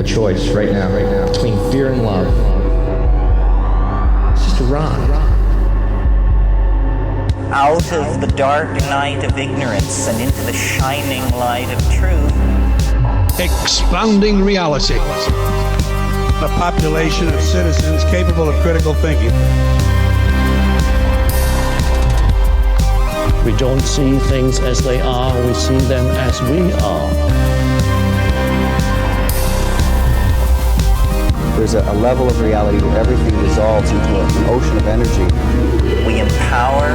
a choice right now, between fear and love. It's just a rock. Out of the dark night of ignorance and into the shining light of truth. Expanding reality. A population of citizens capable of critical thinking. We don't see things as they are, we see them as we are. There's a level of reality where everything dissolves into an ocean of energy. We empower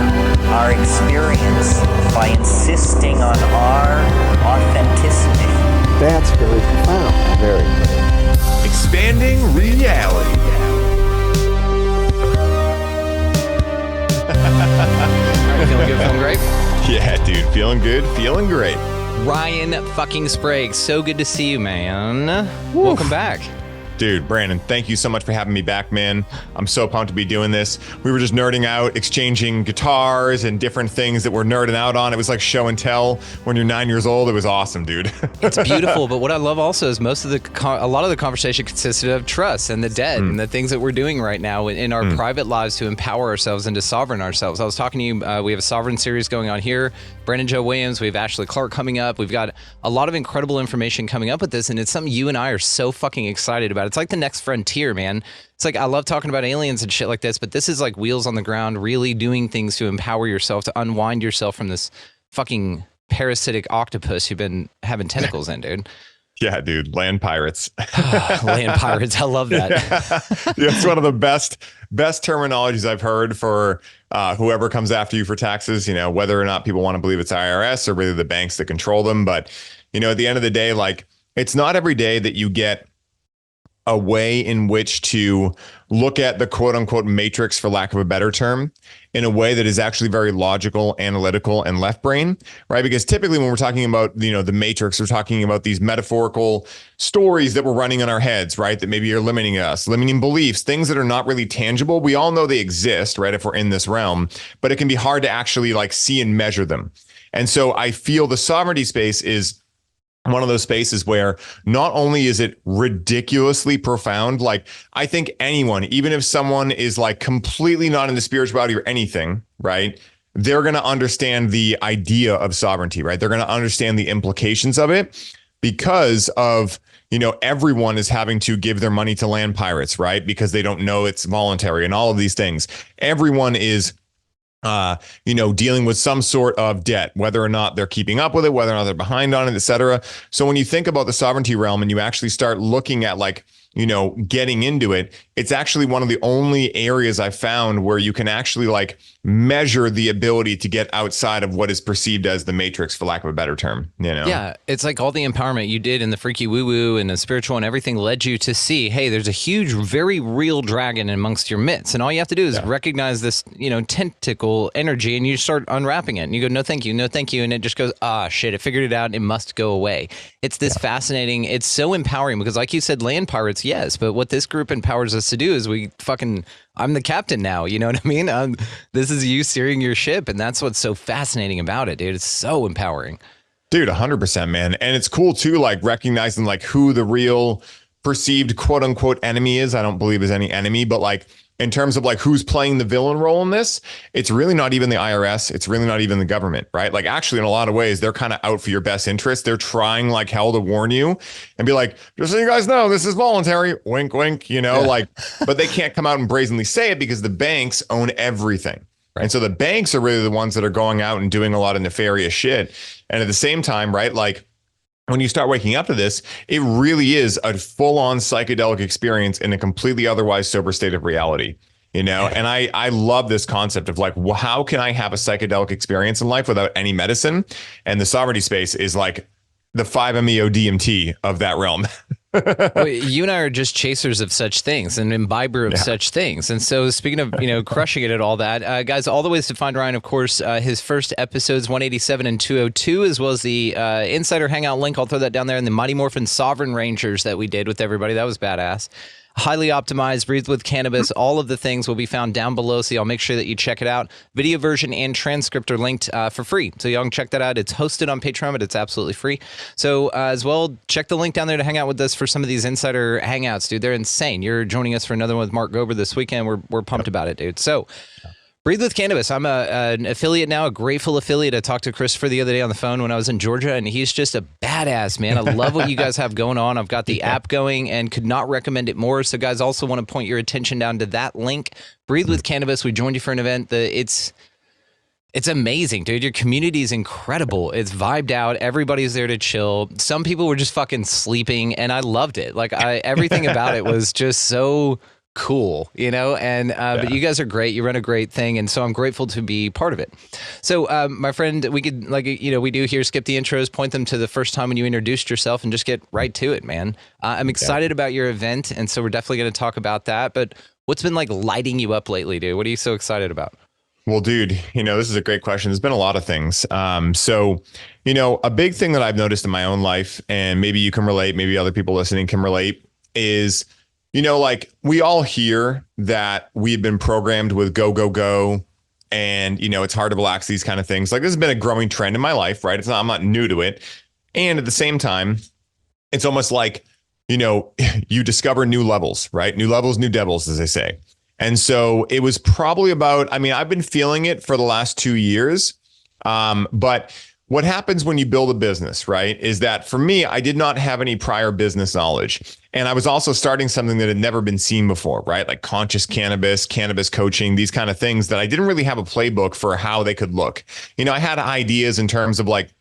our experience by insisting on our authenticity. That's very profound. Very. Expanding reality. Feeling good, feeling great? Yeah, dude. Feeling good, feeling great. Ryan fucking Sprague, so good to see you, man. Welcome back. Dude, Brandon, thank you so much for having me back, man. I'm so pumped to be doing this. We were just nerding out, exchanging guitars and different things that we're nerding out on. It was like show and tell when you're 9 years old. It was awesome, dude. It's beautiful, but what I love also is a lot of the conversation consisted of trust and the debt and the things that we're doing right now in our private lives to empower ourselves and to sovereign ourselves. I was talking to you, we have a sovereign series going on here. Brandon Joe Williams, we have Ashley Clark coming up. We've got a lot of incredible information coming up with this, and it's something you and I are so fucking excited about. It's like the next frontier, man. It's like, I love talking about aliens and shit like this, but this is like wheels on the ground, really doing things to empower yourself, to unwind yourself from this fucking parasitic octopus you've been having tentacles in, dude. Yeah, dude. Land pirates. Land pirates. I love that. Yeah, it's one of the best terminologies I've heard for whoever comes after you for taxes, you know, whether or not people want to believe it's IRS or really the banks that control them. But, you know, at the end of the day, like, it's not every day that you get a way in which to look at the quote unquote matrix, for lack of a better term, in a way that is actually very logical, analytical, and left brain, right? Because typically when we're talking about, you know, the matrix, we're talking about these metaphorical stories that we're running in our heads, right? That maybe are limiting us, limiting beliefs, things that are not really tangible. We all know they exist, right? If we're in this realm, but it can be hard to actually like see and measure them. And so I feel the sovereignty space is one of those spaces where not only is it ridiculously profound, like I think anyone, even if someone is like completely not into spirituality or anything, right? They're going to understand the idea of sovereignty, right? They're going to understand the implications of it because of, you know, everyone is having to give their money to land pirates, right? Because they don't know it's voluntary and all of these things. Everyone is you know, dealing with some sort of debt, whether or not they're keeping up with it, whether or not they're behind on it, et cetera. So when you think about the sovereignty realm and you actually start looking at like, you know, getting into it, it's actually one of the only areas I've found where you can actually like measure the ability to get outside of what is perceived as the matrix, for lack of a better term, you know? Yeah, it's like all the empowerment you did in the freaky woo-woo and the spiritual and everything led you to see, hey, there's a huge, very real dragon amongst your midst. And all you have to do is recognize this, you know, tentacle energy, and you start unwrapping it. And you go, no, thank you, no, thank you. And it just goes, ah, shit, it figured it out. It must go away. It's this fascinating, it's so empowering because like you said, land pirates, yes, but what this group empowers us to do is I'm the captain now, you know what I mean? This is you steering your ship, and that's what's so fascinating about it, dude. It's so empowering. Dude, 100%, man. And it's cool too, like recognizing like who the real perceived quote unquote enemy is. I don't believe is any enemy, but like in terms of like who's playing the villain role in this, it's really not even the IRS. It's really not even the government, right? Like actually in a lot of ways, they're kind of out for your best interest. They're trying like hell to warn you and be like, just so you guys know, this is voluntary, wink, wink, you know, like, but they can't come out and brazenly say it because the banks own everything. Right. And so the banks are really the ones that are going out and doing a lot of nefarious shit. And at the same time, right, like when you start waking up to this, it really is a full-on psychedelic experience in a completely otherwise sober state of reality, you know? And I love this concept of like, how can I have a psychedelic experience in life without any medicine? And the sovereignty space is like the 5-MeO DMT of that realm. Well, you and I are just chasers of such things and imbiber of such things. And so speaking of, you know, crushing it at all that, guys, all the ways to find Ryan, of course, his first episodes, 187 and 202, as well as the Insider Hangout link. I'll throw that down there. And the Mighty Morphin Sovereign Rangers that we did with everybody. That was badass. highly optimized, breathed with cannabis. All of the things will be found down below, so y'all make sure that you check it out. Video version and transcript are linked for free, so y'all can check that out. It's hosted on Patreon, but it's absolutely free. So as well, check the link down there to hang out with us for some of these insider hangouts, dude. They're insane. You're joining us for another one with Mark Gober this weekend. We're pumped about it, dude. So Breathe with Cannabis. I'm an affiliate now, a grateful affiliate. I talked to Christopher the other day on the phone when I was in Georgia, and he's just a badass, man. I love what you guys have going on. I've got the app going and could not recommend it more. So, guys, also want to point your attention down to that link. Breathe with Cannabis. We joined you for an event. It's amazing, dude. Your community is incredible. It's vibed out. Everybody's there to chill. Some people were just fucking sleeping, and I loved it. Like, everything about it was just so cool, you know, and but you guys are great. You run a great thing, and so I'm grateful to be part of it. So my friend, we could, like, you know, we do here, skip the intros, point them to the first time when you introduced yourself, and just get right to it, man. I'm excited about your event, and so we're definitely going to talk about that. But what's been like lighting you up lately, dude? What are you so excited about? Well, dude, you know, this is a great question. There's been a lot of things. So, you know, a big thing that I've noticed in my own life, and maybe you can relate, maybe other people listening can relate, is, you know, like, we all hear that we've been programmed with go, go, go. And, you know, it's hard to relax, these kind of things. Like, this has been a growing trend in my life, right? I'm not new to it. And at the same time, it's almost like, you know, you discover new levels, right? New levels, new devils, as they say. And so it was probably about, I mean, I've been feeling it for the last 2 years. But what happens when you build a business, right, is that for me, I did not have any prior business knowledge. And I was also starting something that had never been seen before, right? Like conscious cannabis, cannabis coaching, these kind of things that I didn't really have a playbook for how they could look. You know, I had ideas in terms of like,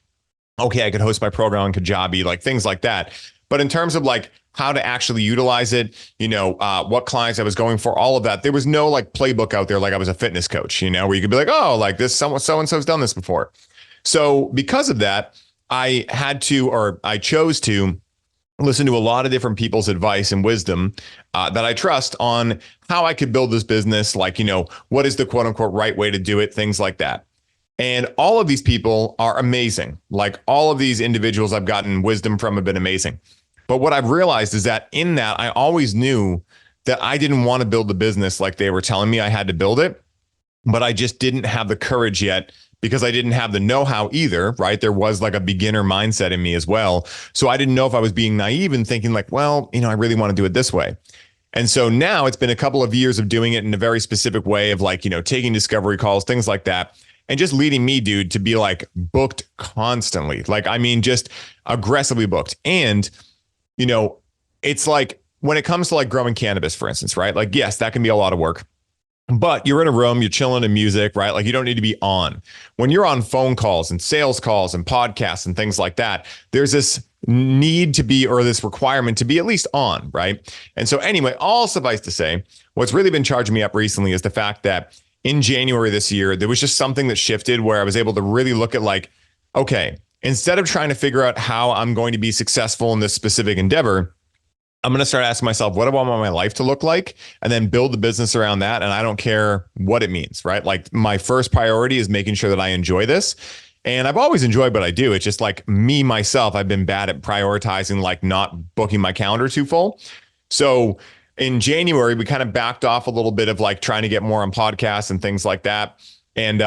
okay, I could host my program on Kajabi, like things like that. But in terms of like how to actually utilize it, you know, what clients I was going for, all of that, there was no like playbook out there like I was a fitness coach, you know, where you could be like, oh, like this, so-and-so's done this before. So because of that, I chose to listen to a lot of different people's advice and wisdom that I trust on how I could build this business. Like, you know, what is the quote unquote right way to do it? Things like that. And all of these people are amazing. Like, all of these individuals I've gotten wisdom from have been amazing. But what I've realized is that in that, I always knew that I didn't want to build the business like they were telling me I had to build it, but I just didn't have the courage yet, because I didn't have the know-how either, right? There was like a beginner mindset in me as well. So I didn't know if I was being naive and thinking like, well, you know, I really want to do it this way. And so now it's been a couple of years of doing it in a very specific way of like, you know, taking discovery calls, things like that, and just leading me, dude, to be like booked constantly. Like, I mean, just aggressively booked. And, you know, it's like when it comes to like growing cannabis, for instance, right? Like, yes, that can be a lot of work. But you're in a room, you're chilling in music, right? Like, you don't need to be on. When you're on phone calls and sales calls and podcasts and things like that, there's this need to be, or this requirement to be at least on, right? And so anyway, all suffice to say, what's really been charging me up recently is the fact that in January this year, there was just something that shifted where I was able to really look at like, okay, instead of trying to figure out how I'm going to be successful in this specific endeavor, I'm going to start asking myself, what do I want my life to look like? And then build the business around that. And I don't care what it means, right? Like, my first priority is making sure that I enjoy this. And I've always enjoyed what I do. It's just like me, myself, I've been bad at prioritizing, like not booking my calendar too full. So in January, we kind of backed off a little bit of like trying to get more on podcasts and things like that. And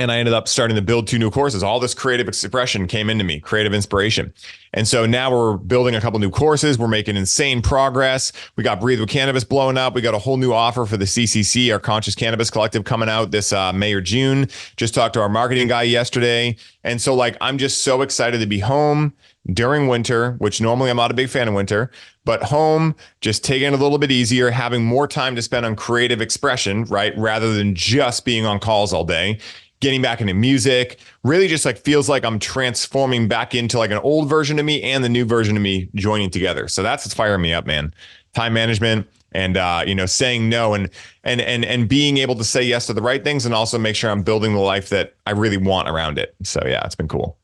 I ended up starting to build 2 new courses. All this creative expression came into me, creative inspiration. And so now we're building a couple new courses. We're making insane progress. We got Breathe with Cannabis blowing up. We got a whole new offer for the CCC, our Conscious Cannabis Collective, coming out this May or June. Just talked to our marketing guy yesterday. And so like, I'm just so excited to be home during winter, which normally I'm not a big fan of winter, but home, just taking it a little bit easier, having more time to spend on creative expression, right? Rather than just being on calls all day. Getting back into music, really just like feels like I'm transforming back into like an old version of me and the new version of me joining together. So that's what's firing me up, man. Time management and, you know, saying no and being able to say yes to the right things, and also make sure I'm building the life that I really want around it. So yeah, it's been cool.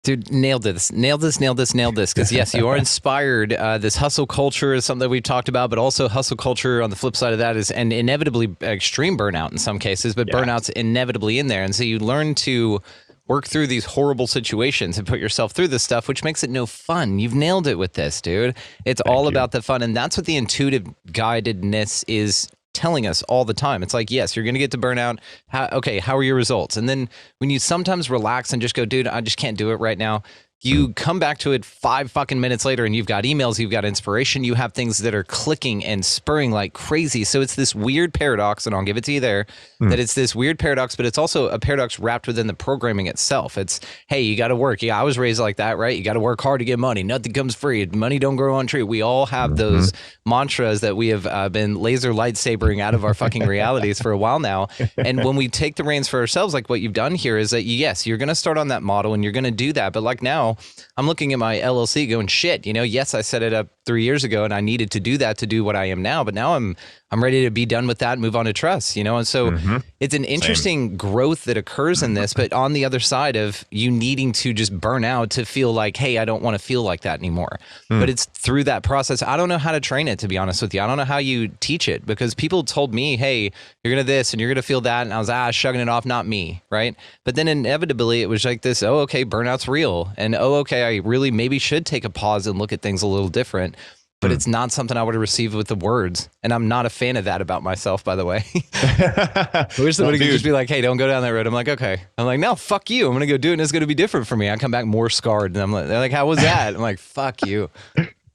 Dude, nailed this. Because yes, you are inspired. This hustle culture is something that we've talked about, but also hustle culture on the flip side of that is, and inevitably extreme burnout in some cases, but burnout's inevitably in there. And so you learn to work through these horrible situations and put yourself through this stuff, which makes it no fun. You've nailed it with this, dude. It's all about the fun. And that's what the intuitive guidedness is telling us all the time. It's like, yes, you're going to get to burnout. How are your results? And then when you sometimes relax and just go, dude, I just can't do it right now. You come back to it 5 fucking minutes later and you've got emails, you've got inspiration, you have things that are clicking and spurring like crazy. So it's this weird paradox, and I'll give it to you there, that it's this weird paradox, but it's also a paradox wrapped within the programming itself. It's, hey, you got to work. Yeah, I was raised like that, right? You got to work hard to get money. Nothing comes free. Money don't grow on tree. We all have those mantras that we have been laser lightsabering out of our fucking realities for a while now. And when we take the reins for ourselves, like what you've done here is that, yes, you're going to start on that model and you're going to do that. But like now, I'm looking at my LLC going, shit, yes, I set it up 3 years ago and I needed to do that to do what I am now. But now I'm ready to be done with that and move on to trust, And so it's an interesting growth that occurs in this, but on the other side of you needing to just burn out to feel like, hey, I don't want to feel like that anymore. But it's through that process. I don't know how to train it, to be honest with you. I don't know how you teach it, because people told me, hey, you're going to this and you're going to feel that. And I was, shrugging it off, not me. Right. But then inevitably it was like this, okay, burnout's real. And okay, I really maybe should take a pause and look at things a little different. But it's not something I would have received with the words. And I'm not a fan of that about myself, by the way. I wish somebody could just be like, hey, don't go down that road. I'm like, okay. I'm like, no, fuck you. I'm going to go do it and it's going to be different for me. I come back more scarred. And they're like, how was that? I'm like, fuck you.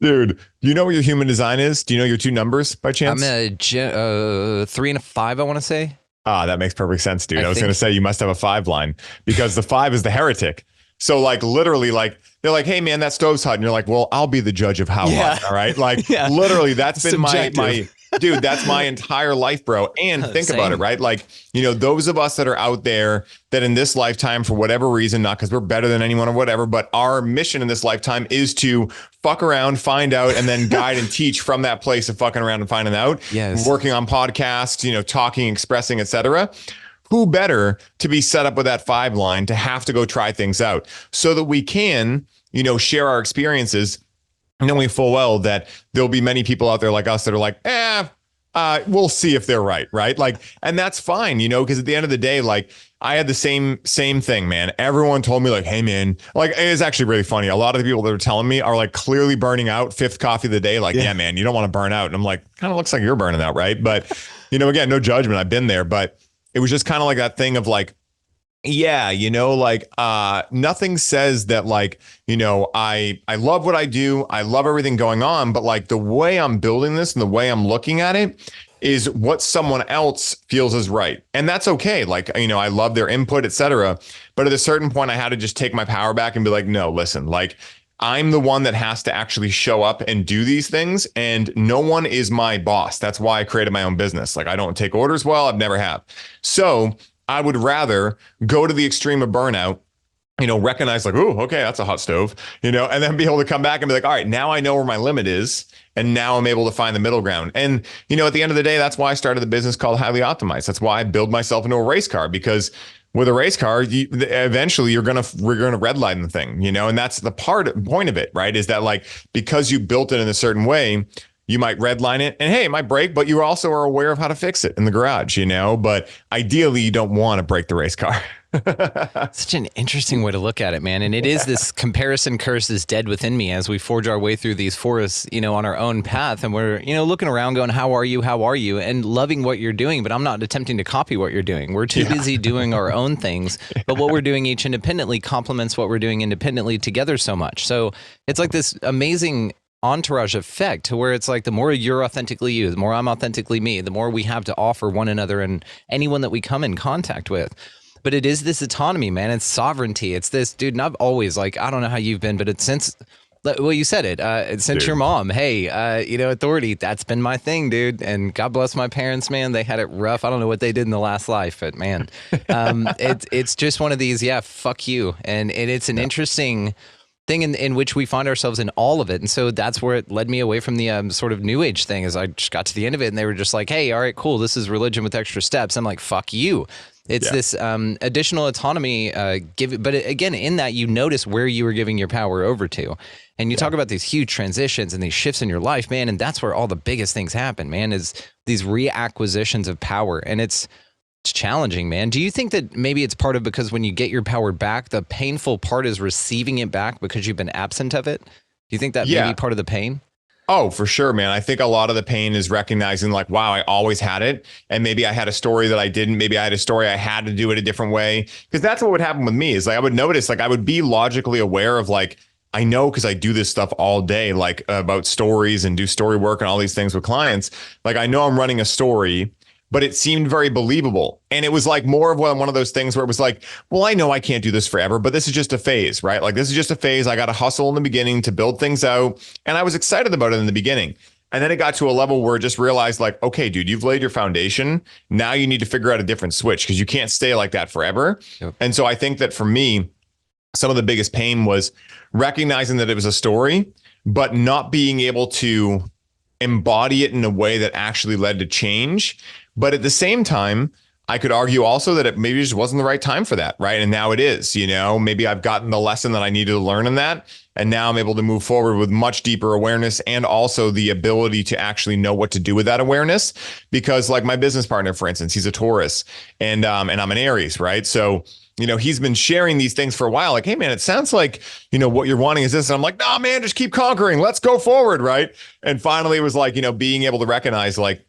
Dude, you know what your human design is? Do you know your 2 numbers by chance? I'm a 3 and a 5, I want to say. That makes perfect sense, dude. I was going to say you must have a 5 line, because the 5 is the heretic. So like literally, like they're like, hey man, that stove's hot. And you're like, well, I'll be the judge of how hot. All right. Like literally that's been my dude, that's my entire life, bro. And think about it, right? Like, those of us that are out there that in this lifetime, for whatever reason, not because we're better than anyone or whatever, but our mission in this lifetime is to fuck around, find out, and then guide and teach from that place of fucking around and finding out. Yes. Working on podcasts, talking, expressing, etc. Who better to be set up with that 5 line to have to go try things out so that we can, share our experiences, knowing full well that there'll be many people out there like us that are like, we'll see if they're right. Like, and that's fine, because at the end of the day, like I had the same thing, man. Everyone told me like, hey man, like, it's actually really funny. A lot of the people that are telling me are like clearly burning out, 5th coffee of the day. Like, yeah man, you don't want to burn out. And I'm like, kind of looks like you're burning out. Right. But, again, no judgment. I've been there, but it was just kind of like that thing of like, nothing says that like, I love what I do. I love everything going on, but like the way I'm building this and the way I'm looking at it is what someone else feels is right. And that's okay. Like, I love their input, etc. But at a certain point, I had to just take my power back and be like, no, listen, like I'm the one that has to actually show up and do these things, and no one is my boss. That's why I created my own business. Like I don't take orders well. I've never have. So I would rather go to the extreme of burnout, recognize like, oh, okay, that's a hot stove, and then be able to come back and be like, all right, now I know where my limit is. And now I'm able to find the middle ground. And, at the end of the day, that's why I started the business called Highly Optimized. That's why I build myself into a race car, because with a race car, eventually we're gonna redline the thing, and that's the point of it, right? Is that like, because you built it in a certain way, you might redline it and hey, it might break, but you also are aware of how to fix it in the garage, but ideally you don't want to break the race car. Such an interesting way to look at it, man. And it is this comparison curse is dead within me as we forge our way through these forests, on our own path. And we're, looking around going, how are you? How are you? And loving what you're doing, but I'm not attempting to copy what you're doing. We're too busy doing our own things, but what we're doing each independently complements what we're doing independently together so much. So it's like this amazing entourage effect to where it's like the more you're authentically you, the more I'm authentically me, the more we have to offer one another and anyone that we come in contact with. But it is this autonomy, man. It's sovereignty. It's this, dude. And I've always like, I don't know how you've been, but it's since, well, you said it, since your mom, hey, authority, that's been my thing, dude. And God bless my parents, man. They had it rough. I don't know what they did in the last life, but man, it's just one of these, fuck you. And it's an interesting thing in which we find ourselves in all of it. And so that's where it led me away from the sort of new age thing, as I just got to the end of it and they were just like, hey, all right, cool. This is religion with extra steps. I'm like, fuck you. It's this additional autonomy, but again, in that you notice where you were giving your power over to. And you talk about these huge transitions and these shifts in your life, man. And that's where all the biggest things happen, man, is these reacquisitions of power. And it's It's challenging, man. Do you think that maybe it's part of because when you get your power back, the painful part is receiving it back because you've been absent of it? Do you think that may be part of the pain? Oh, for sure, man. I think a lot of the pain is recognizing like, wow, I always had it. And maybe I had a story that I didn't. Maybe I had a story I had to do it a different way. Because that's what would happen with me is like I would notice, like I would be logically aware of like, I know because I do this stuff all day, like about stories and do story work and all these things with clients. Like I know I'm running a story, but it seemed very believable. And it was like more of one of those things where it was like, well, I know I can't do this forever, but this is just a phase, right? Like this is just a phase. I got to hustle in the beginning to build things out. And I was excited about it in the beginning. And then it got to a level where it just realized like, okay, dude, you've laid your foundation. Now you need to figure out a different switch because you can't stay like that forever. Yep. And so I think that for me, some of the biggest pain was recognizing that it was a story, but not being able to embody it in a way that actually led to change. But at the same time, I could argue also that it maybe just wasn't the right time for that, right? And now it is, you know, maybe I've gotten the lesson that I needed to learn in that. And now I'm able to move forward with much deeper awareness and also the ability to actually know what to do with that awareness. Because like my business partner, for instance, he's a Taurus and I'm an Aries, right? So, you know, he's been sharing these things for a while. Like, hey, man, it sounds like, you know, what you're wanting is this. And I'm like, nah, man, just keep conquering. Let's go forward, right? And finally, it was like, you know, being able to recognize like,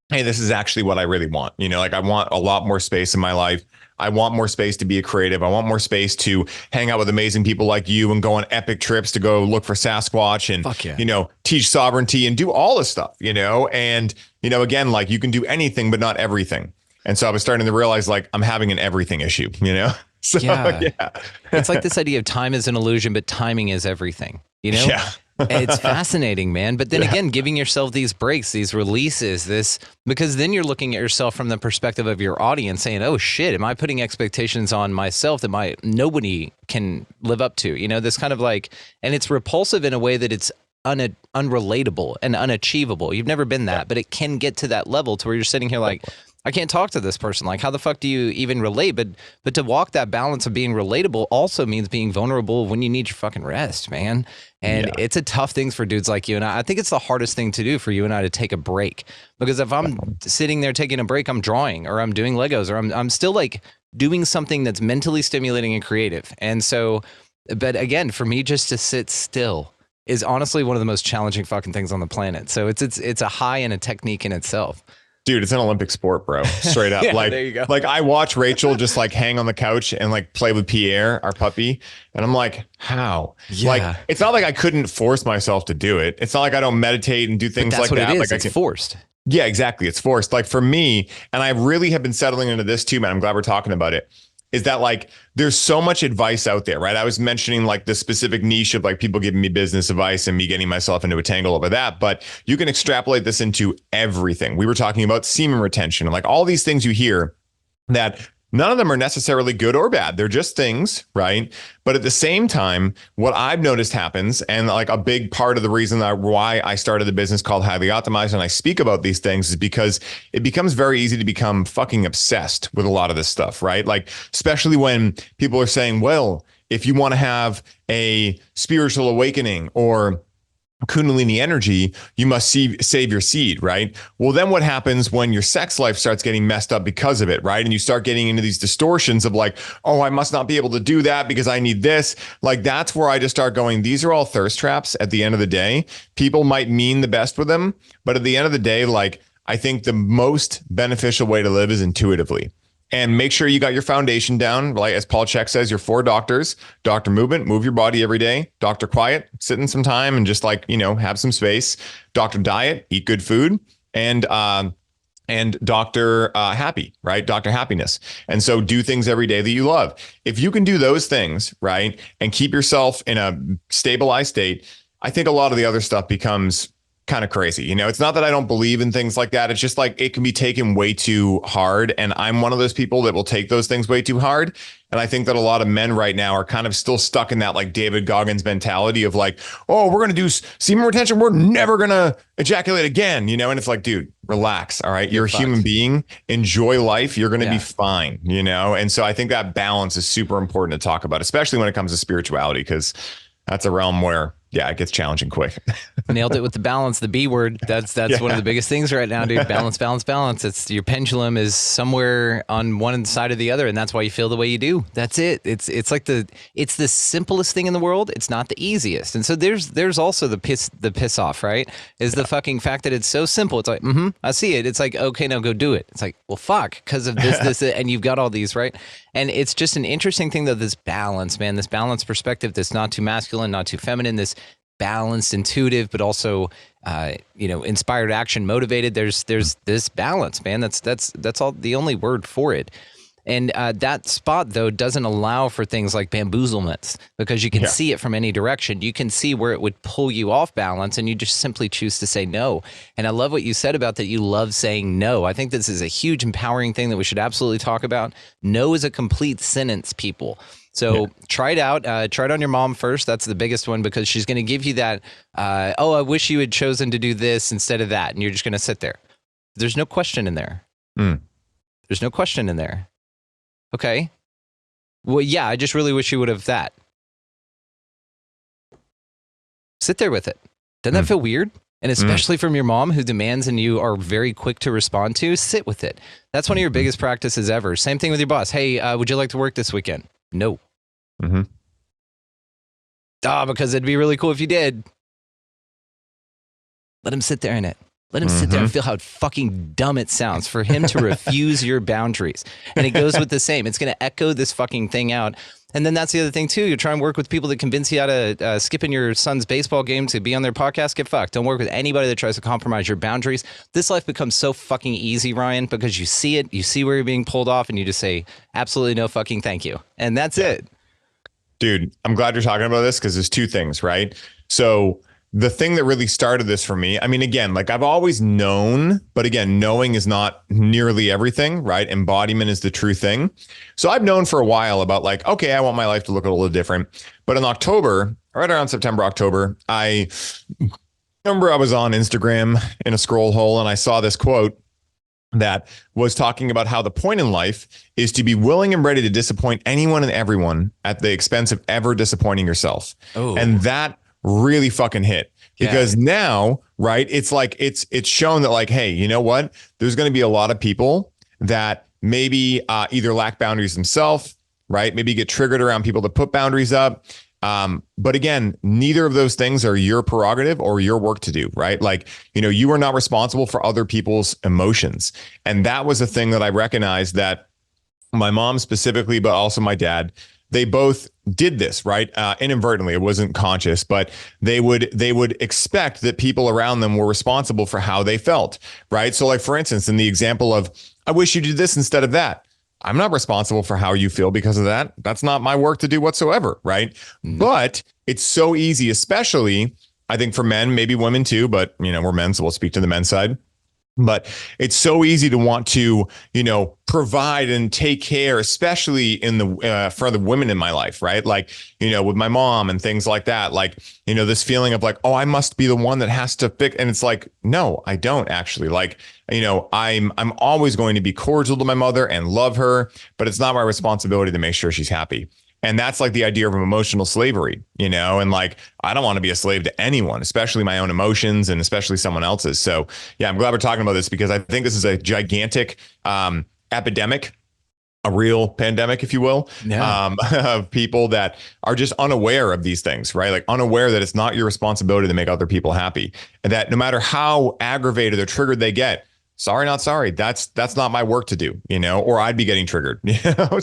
hey, this is actually what I really want. You know, like I want a lot more space in my life. I want more space to be a creative. I want more space to hang out with amazing people like you and go on epic trips to go look for Sasquatch and, you know, teach sovereignty and do all this stuff, you know, and, you know, again, like you can do anything, but not everything. And so I was starting to realize like I'm having an everything issue, you know? So, yeah. It's like this idea of time is an illusion, but timing is everything, you know? Yeah. It's fascinating, man. But then again, giving yourself these breaks, these releases, because then you're looking at yourself from the perspective of your audience saying, oh shit, am I putting expectations on myself that nobody can live up to? You know, this kind of like, and it's repulsive in a way that it's unrelatable and unachievable. You've never been that, but it can get to that level to where you're sitting here like, I can't talk to this person. Like, how the fuck do you even relate? But to walk that balance of being relatable also means being vulnerable when you need your fucking rest, man. And it's a tough thing for dudes like you and I think it's the hardest thing to do for you and I to take a break. Because if I'm sitting there taking a break, I'm drawing or I'm doing Legos or I'm still like doing something that's mentally stimulating and creative. And so, but again, for me, just to sit still is honestly one of the most challenging fucking things on the planet. So it's a high and a technique in itself. Dude, it's an Olympic sport, bro. Straight up. Yeah, like, there you go. Like I watch Rachel just like hang on the couch and like play with Pierre, our puppy. And I'm like, how? Yeah. Like, it's not like I couldn't force myself to do it. It's not like I don't meditate and do things like that. That's what it is. Like it's forced. Yeah, exactly. It's forced. Like for me, and I really have been settling into this too, man. I'm glad we're talking about it. Is that like there's so much advice out there, right? I was mentioning like the specific niche of like people giving me business advice and me getting myself into a tangle over that, but you can extrapolate this into everything. We were talking about semen retention and like all these things you hear that none of them are necessarily good or bad. They're just things, right? But at the same time, what I've noticed happens, and like a big part of the reason why I started the business called Highly Optimized and I speak about these things is because it becomes very easy to become fucking obsessed with a lot of this stuff, right? Like, especially when people are saying, well, if you want to have a spiritual awakening or Kundalini energy, you must save your seed, right? Well, then what happens when your sex life starts getting messed up because of it, right? And you start getting into these distortions of like, oh, I must not be able to do that because I need this. Like, that's where I just start going, these are all thirst traps at the end of the day. People might mean the best with them, but at the end of the day, like, I think the most beneficial way to live is intuitively. And make sure you got your foundation down. Like as Paul Chek says, your 4 doctors: Dr. Movement, move your body every day; Dr. Quiet, sit in some time and just like, you know, have some space; Dr. Diet, eat good food; and Dr. Happy, right? Dr. Happiness. And so do things every day that you love. If you can do those things, right, and keep yourself in a stabilized state, I think a lot of the other stuff becomes kind of crazy. You know, it's not that I don't believe in things like that. It's just like it can be taken way too hard. And I'm one of those people that will take those things way too hard. And I think that a lot of men right now are kind of still stuck in that like David Goggins mentality of like, oh, we're going to do semen retention. We're never going to ejaculate again, you know? And it's like, dude, relax. All right. You're a human being. Enjoy life. You're going to be fine, you know? And so I think that balance is super important to talk about, especially when it comes to spirituality, because that's a realm where yeah, it gets challenging quick. Nailed it with the balance, the B word. That's one of the biggest things right now, dude. Balance, balance, balance. It's your pendulum is somewhere on one side or the other, and that's why you feel the way you do. That's it. It's like it's the simplest thing in the world. It's not the easiest. And so there's also the piss off, right? Is the fucking fact that it's so simple. It's like, I see it. It's like, okay, now go do it. It's like, well, fuck, because of this, and you've got all these, right? And it's just an interesting thing, though, this balance, man, this balanced perspective that's not too masculine, not too feminine, this balanced, intuitive, but also, inspired action, motivated. There's this balance, man. That's all the only word for it. And that spot, though, doesn't allow for things like bamboozlements because you can see it from any direction. You can see where it would pull you off balance, and you just simply choose to say no. And I love what you said about that. You love saying no. I think this is a huge empowering thing that we should absolutely talk about. No is a complete sentence, people. So try it out. Try it on your mom first. That's the biggest one because she's going to give you that, I wish you had chosen to do this instead of that. And you're just going to sit there. There's no question in there. There's no question in there. Okay. Well, yeah, I just really wish you would have that. Sit there with it. Doesn't that feel weird? And especially from your mom who demands and you are very quick to respond to, sit with it. That's one of your biggest practices ever. Same thing with your boss. Hey, would you like to work this weekend? No. Because it'd be really cool if you did. Let him sit there in it. Let him sit there and feel how fucking dumb it sounds for him to refuse your boundaries. And it goes with the same. It's going to echo this fucking thing out. And then that's the other thing, too. You try and work with people that convince you how to skip in your son's baseball game to be on their podcast. Get fucked. Don't work with anybody that tries to compromise your boundaries. This life becomes so fucking easy, Ryan, because you see it. You see where you're being pulled off, and you just say, absolutely no fucking thank you. And that's it. Dude, I'm glad you're talking about this because there's two things, right? So the thing that really started this for me, I mean, again, like I've always known, but again, knowing is not nearly everything, right? Embodiment is the true thing. So I've known for a while about like, okay, I want my life to look a little different. But in October, right around September, October, I remember I was on Instagram in a scroll hole and I saw this quote that was talking about how the point in life is to be willing and ready to disappoint anyone and everyone at the expense of ever disappointing yourself. Oh. And that really fucking hit because now, right, it's like it's shown that like, hey, you know what, there's going to be a lot of people that maybe either lack boundaries themselves, right, maybe get triggered around people that put boundaries up, but again, neither of those things are your prerogative or your work to do, right? Like, you are not responsible for other people's emotions. And that was a thing that I recognized that my mom specifically, but also my dad, they both did this, right? Inadvertently, it wasn't conscious, but they would expect that people around them were responsible for how they felt, right? So like, for instance, in the example of, I wish you did this instead of that. I'm not responsible for how you feel because of that. That's not my work to do whatsoever, right? But it's so easy, especially, I think for men, maybe women too, but we're men, so we'll speak to the men's side. But it's so easy to want to, provide and take care, especially in the for the women in my life, right? Like, with my mom and things like that. Like, this feeling of like, oh, I must be the one that has to fix. And it's like, no, I don't actually. Like, I'm always going to be cordial to my mother and love her, but it's not my responsibility to make sure she's happy. And that's like the idea of emotional slavery, and like, I don't want to be a slave to anyone, especially my own emotions and especially someone else's. So yeah, I'm glad we're talking about this because I think this is a gigantic epidemic, a real pandemic, if you will, of people that are just unaware of these things, right? Like unaware that it's not your responsibility to make other people happy. And that no matter how aggravated or triggered they get, sorry, not sorry. That's not my work to do, or I'd be getting triggered.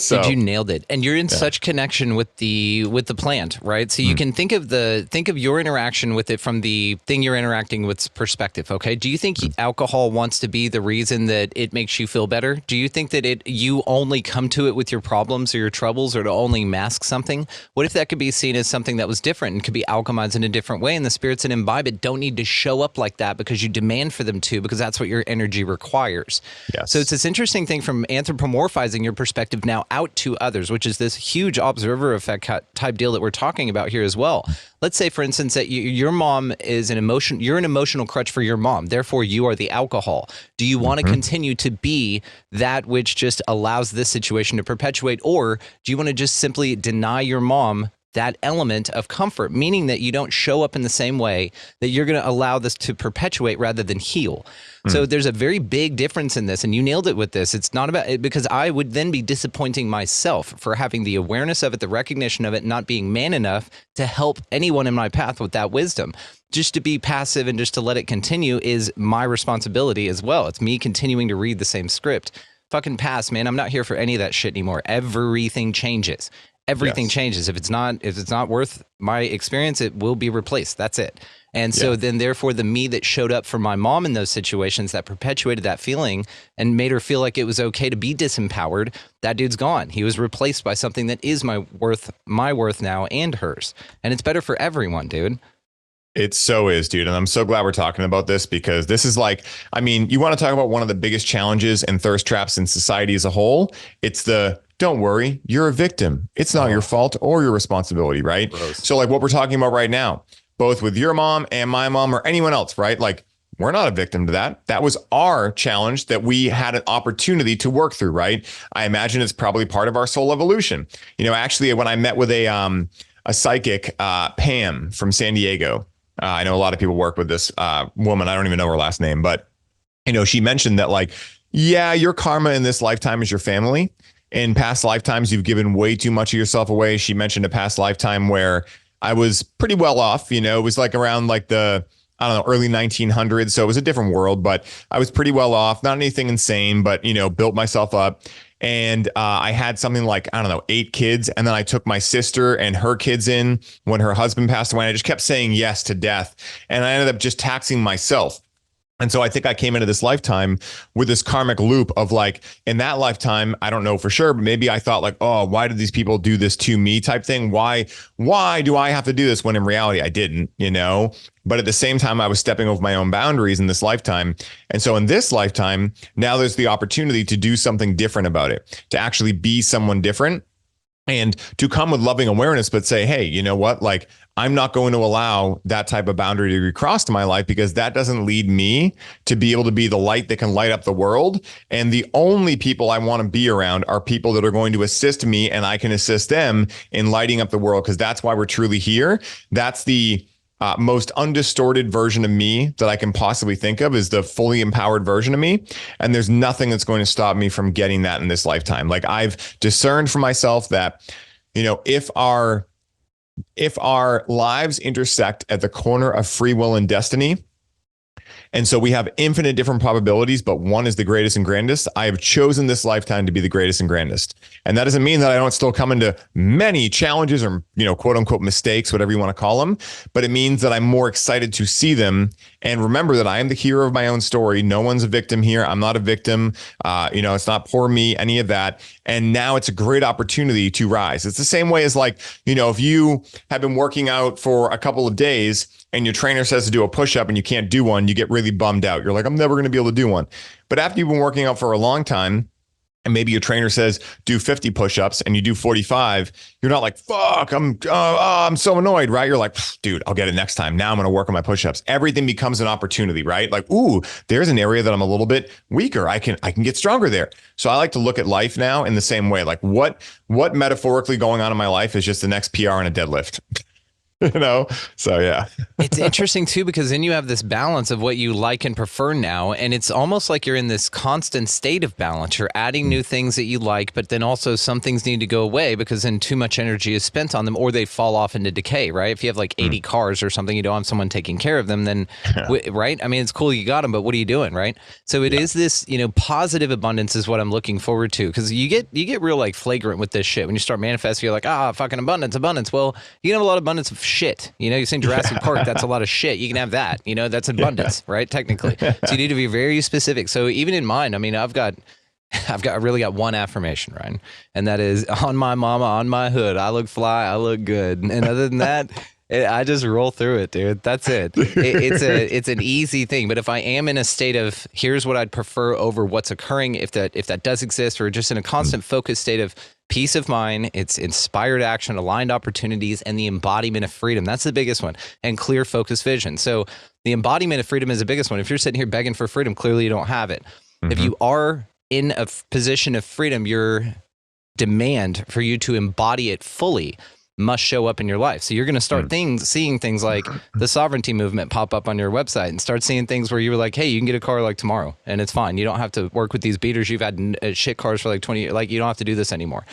So you nailed it. And you're in such connection with the plant, right? So you can think of your interaction with it from the thing you're interacting with's perspective. Okay. Do you think alcohol wants to be the reason that it makes you feel better? Do you think that you only come to it with your problems or your troubles or to only mask something? What if that could be seen as something that was different and could be alchemized in a different way? And the spirits that imbibe it don't need to show up like that because you demand for them to, because that's what your energy requires. Yes. So it's this interesting thing from anthropomorphizing your perspective now out to others, which is this huge observer effect type deal that we're talking about here as well. Let's say, for instance, that your mom is you're an emotional crutch for your mom. Therefore, you are the alcohol. Do you want to continue to be that which just allows this situation to perpetuate? Or do you want to just simply deny your mom that element of comfort, meaning that you don't show up in the same way, that you're going to allow this to perpetuate rather than heal. So there's a very big difference in this, and you nailed it with this. It's not about it, because I would then be disappointing myself for having the awareness of it, the recognition of it, not being man enough to help anyone in my path with that wisdom. Just to be passive and just to let it continue is my responsibility as well. It's me continuing to read the same script. Fucking pass, man. I'm not here for any of that shit anymore. Everything changes. Everything changes. If it's not worth my experience, it will be replaced. That's it. And so then therefore the me that showed up for my mom in those situations that perpetuated that feeling and made her feel like it was okay to be disempowered, that dude's gone. He was replaced by something that is my worth now and hers. And it's better for everyone, dude. It so is, dude. And I'm so glad we're talking about this, because this is like, I mean, you want to talk about one of the biggest challenges and thirst traps in society as a whole. It's the, don't worry, you're a victim. It's not your fault or your responsibility, right? Gross. So like what we're talking about right now, both with your mom and my mom or anyone else, right? Like, we're not a victim to that. That was our challenge that we had an opportunity to work through, right? I imagine it's probably part of our soul evolution. You know, actually, when I met with a psychic, Pam from San Diego, I know a lot of people work with this woman. I don't even know her last name, but, you know, she mentioned that like, yeah, your karma in this lifetime is your family. In past lifetimes, you've given way too much of yourself away. She mentioned a past lifetime where I was pretty well off. You know, it was like around like the, I don't know, early 1900s. So it was a different world, but I was pretty well off. Not anything insane, but, you know, built myself up. And I had something like, I don't know, 8 kids. And then I took my sister and her kids in when her husband passed away. And I just kept saying yes to death. And I ended up just taxing myself. And so I think I came into this lifetime with this karmic loop of like, in that lifetime, I don't know for sure, but maybe I thought like, oh, why did these people do this to me type thing? Why do I have to do this when in reality I didn't, you know? But at the same time, I was stepping over my own boundaries in this lifetime. And so in this lifetime, now there's the opportunity to do something different about it, to actually be someone different and to come with loving awareness, but say, hey, you know what? Like, I'm not going to allow that type of boundary to be crossed in my life, because that doesn't lead me to be able to be the light that can light up the world. And the only people I want to be around are people that are going to assist me, and I can assist them in lighting up the world, because that's why we're truly here. That's the most undistorted version of me that I can possibly think of, is the fully empowered version of me. And there's nothing that's going to stop me from getting that in this lifetime. Like, I've discerned for myself that, you know, if our lives intersect at the corner of free will and destiny, and so we have infinite different probabilities, but one is the greatest and grandest, I have chosen this lifetime to be the greatest and grandest. And that doesn't mean that I don't still come into many challenges or, you know, quote unquote mistakes, whatever you want to call them, but it means that I'm more excited to see them and remember that I am the hero of my own story. No one's a victim here. I'm not a victim. You know, it's not poor me, any of that. And now it's a great opportunity to rise. It's the same way as like, you know, if you have been working out for a couple of days and your trainer says to do a push-up and you can't do one, you get really bummed out. You're like, I'm never going to be able to do one. But after you've been working out for a long time, and maybe your trainer says, do 50 push-ups and you do 45, you're not like, fuck, I'm so annoyed, right? You're like, dude, I'll get it next time. Now I'm going to work on my push-ups. Everything becomes an opportunity, right? Like, ooh, there's an area that I'm a little bit weaker. I can get stronger there. So I like to look at life now in the same way. Like what metaphorically going on in my life is just the next PR and a deadlift. You know, so yeah. It's interesting too, because then you have this balance of what you like and prefer now. And it's almost like you're in this constant state of balance. You're adding new things that you like, but then also some things need to go away because then too much energy is spent on them or they fall off into decay, right? If you have like 80 cars or something, you don't have someone taking care of them, then, right? I mean, it's cool you got them, but what are you doing, right? So it is this, you know, positive abundance is what I'm looking forward to, because you get real like flagrant with this shit. When you start manifesting, you're like, fucking abundance. Well, you can have a lot of abundance of shit. You know, you've seen Jurassic Park, that's a lot of shit. You can have that, you know, that's abundance, right? Technically. So you need to be very specific. So even in mine, I mean, I really got one affirmation, Ryan, and that is on my mama, on my hood. I look fly, I look good. And other than that, I just roll through it, dude. That's it. It's an easy thing. But if I am in a state of here's what I'd prefer over what's occurring, if that does exist, or just in a constant focused state of peace of mind, it's inspired action, aligned opportunities, and the embodiment of freedom. That's the biggest one. And clear, focused vision. So the embodiment of freedom is the biggest one. If you're sitting here begging for freedom, clearly you don't have it. If you are in a position of freedom, your demand for you to embody it fully must show up in your life. So you're going to start seeing things like the sovereignty movement pop up on your website, and start seeing things where you were like, hey, you can get a car like tomorrow and it's fine. You don't have to work with these beaters. You've had shit cars for like 20 years. Like, you don't have to do this anymore.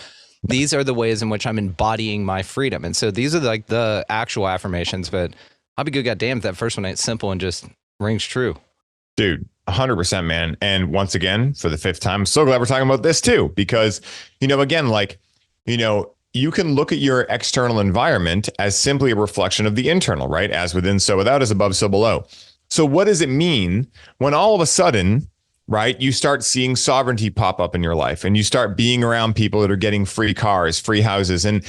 These are the ways in which I'm embodying my freedom. And so these are like the actual affirmations, but I'll be good goddamn if that first one ain't simple and just rings true. Dude, 100%, man. And once again, for the 5th time, I'm so glad we're talking about this too, because, again, like, you can look at your external environment as simply a reflection of the internal, right? As within, so without, as above, so below. So what does it mean when all of a sudden, right, you start seeing sovereignty pop up in your life, and you start being around people that are getting free cars, free houses? And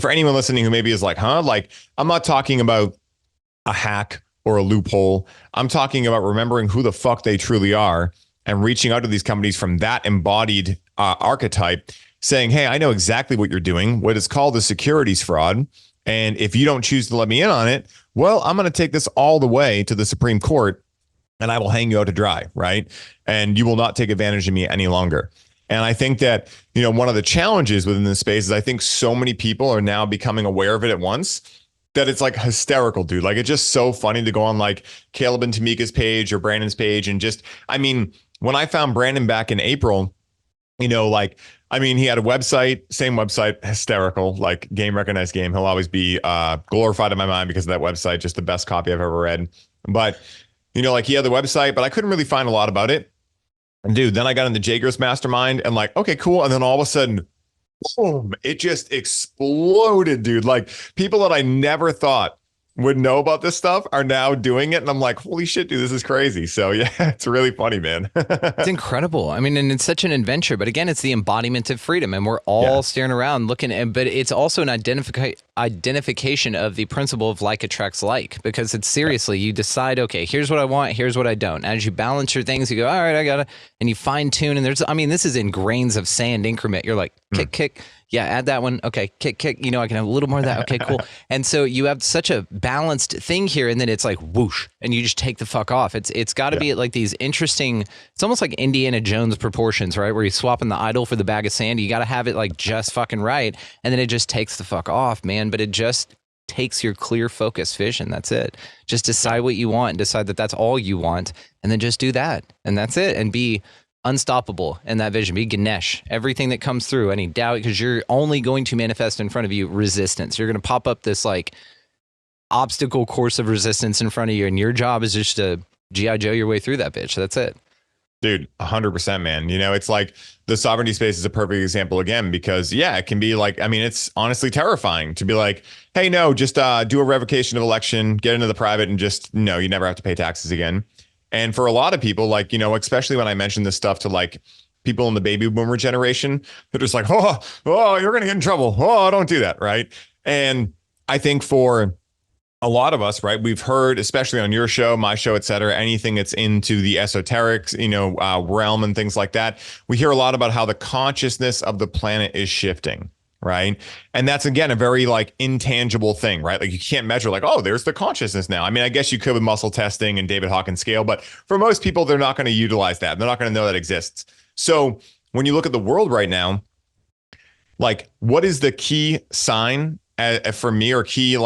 for anyone listening who maybe is like, like, I'm not talking about a hack or a loophole. I'm talking about remembering who the fuck they truly are and reaching out to these companies from that embodied archetype, saying, hey, I know exactly what you're doing, what is called a securities fraud. And if you don't choose to let me in on it, well, I'm going to take this all the way to the Supreme Court and I will hang you out to dry, right? And you will not take advantage of me any longer. And I think that, one of the challenges within this space is I think so many people are now becoming aware of it at once that it's like hysterical, dude. Like, it's just so funny to go on like Caleb and Tamika's page or Brandon's page. And just, when I found Brandon back in April, he had a website, same website, hysterical, like game recognized game. He'll always be glorified in my mind because of that website, just the best copy I've ever read. But, he had the website, but I couldn't really find a lot about it. And dude, then I got into Jager's mastermind and like, okay, cool. And then all of a sudden, boom, it just exploded, dude. Like, people that I never thought would know about this stuff are now doing it. And I'm like, holy shit, dude, this is crazy. So yeah, it's really funny, man. It's incredible. And it's such an adventure, but again, it's the embodiment of freedom, and we're all staring around looking at, but it's also an identification of the principle of like attracts like, because it's seriously, you decide, okay, here's what I want, here's what I don't. As you balance your things, you go, all right, I got it. And you fine tune. And this is in grains of sand increment. You're like, kick. Yeah, add that one. Okay, kick. I can have a little more of that. Okay, cool. And so you have such a balanced thing here, and then it's like whoosh, and you just take the fuck off. It's got to be at like these interesting. It's almost like Indiana Jones proportions, right? Where you're swapping the idol for the bag of sand. You got to have it like just fucking right, and then it just takes the fuck off, man. But it just takes your clear focus vision. That's it. Just decide what you want and decide that that's all you want, and then just do that, and that's it, and be unstoppable in that vision. Be Ganesh. Everything that comes through, any doubt, because you're only going to manifest in front of you resistance. You're going to pop up this like obstacle course of resistance in front of you, and your job is just to G.I. Joe your way through that bitch. That's it. Dude, 100%, man. It's like the sovereignty space is a perfect example again, because it can be like, it's honestly terrifying to be like, hey, no, just do a revocation of election, get into the private, and just, you never have to pay taxes again. And for a lot of people, like, especially when I mention this stuff to like people in the baby boomer generation, they're just like, oh, you're going to get in trouble. Oh, don't do that. Right. And I think for a lot of us, right, we've heard, especially on your show, my show, et cetera, anything that's into the esoterics, realm and things like that. We hear a lot about how the consciousness of the planet is shifting. Right. And that's, again, a very like intangible thing, right? Like, you can't measure like, oh, there's the consciousness now. I guess you could with muscle testing and David Hawkins scale, but for most people, they're not going to utilize that. They're not going to know that exists. So when you look at the world right now, like, what is the key sign for me, or key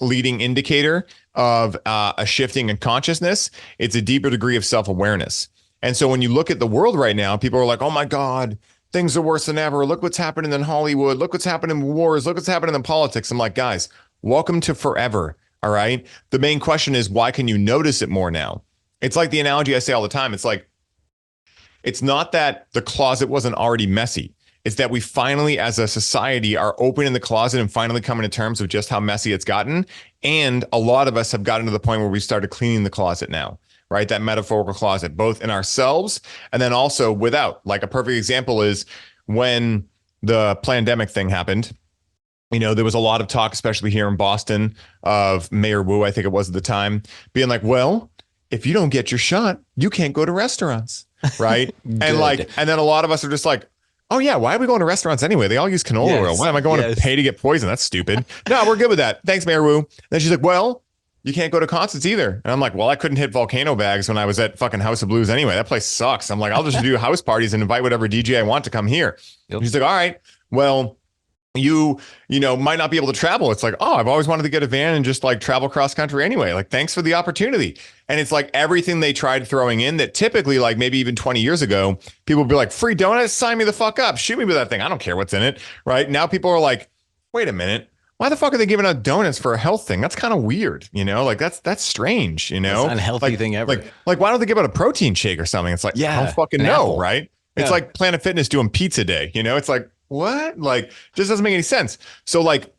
leading indicator of a shifting in consciousness? It's a deeper degree of self-awareness. And so when you look at the world right now, people are like, oh my God, things are worse than ever. Look what's happening in Hollywood. Look what's happening in wars. Look what's happening in politics. I'm like, guys, welcome to forever. All right. The main question is, why can you notice it more now? It's like the analogy I say all the time. It's like, it's not that the closet wasn't already messy. It's that we finally, as a society, are opening the closet and finally coming to terms with just how messy it's gotten. And a lot of us have gotten to the point where we started cleaning the closet now. Right? That metaphorical closet, both in ourselves and then also without. Like, a perfect example is when the pandemic thing happened. There was a lot of talk, especially here in Boston, of Mayor Wu, I think it was at the time, being like, well, if you don't get your shot, you can't go to restaurants. Right. And then a lot of us are just like, oh yeah, why are we going to restaurants anyway? They all use canola oil. Why am I going to pay to get poison? That's stupid. No, we're good with that. Thanks, Mayor Wu. Then she's like, well, you can't go to concerts either. And I'm like, well, I couldn't hit Volcano Bags when I was at fucking House of Blues anyway. That place sucks. I'm like, I'll just do house parties and invite whatever DJ I want to come here. Yep. She's like, all right, well, you might not be able to travel. It's like, oh, I've always wanted to get a van and just like travel cross country anyway. Like, thanks for the opportunity. And it's like everything they tried throwing in that typically, like maybe even 20 years ago, people would be like, free donuts, sign me the fuck up. Shoot me with that thing. I don't care what's in it. Right now, people are like, wait a minute. Why the fuck are they giving out donuts for a health thing? That's kind of weird, like that's strange, It's an unhealthy thing ever. Like why don't they give out a protein shake or something? It's like, I don't fucking know, apple. right? It's like Planet Fitness doing pizza day, It's like, what? Like, just doesn't make any sense. So like,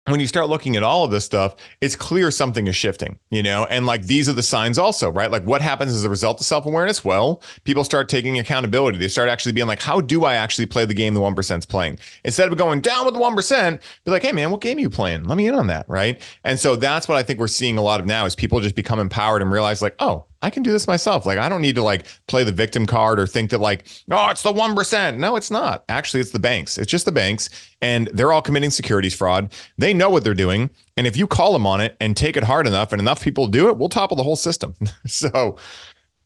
when you start looking at all of this stuff, it's clear something is shifting, and like these are the signs also, right? Like what happens as a result of self-awareness? Well, people start taking accountability. They start actually being like, how do I actually play the game the 1%'s playing? Instead of going down with the 1%, be like, hey man, what game are you playing? Let me in on that, right? And so that's what I think we're seeing a lot of now is people just become empowered and realize like, oh, I can do this myself. Like, I don't need to like play the victim card or think that like, oh, it's the 1%. No, it's not. Actually, it's the banks. It's just the banks. And they're all committing securities fraud. They know what they're doing. And if you call them on it and take it hard enough and enough people do it, we'll topple the whole system. So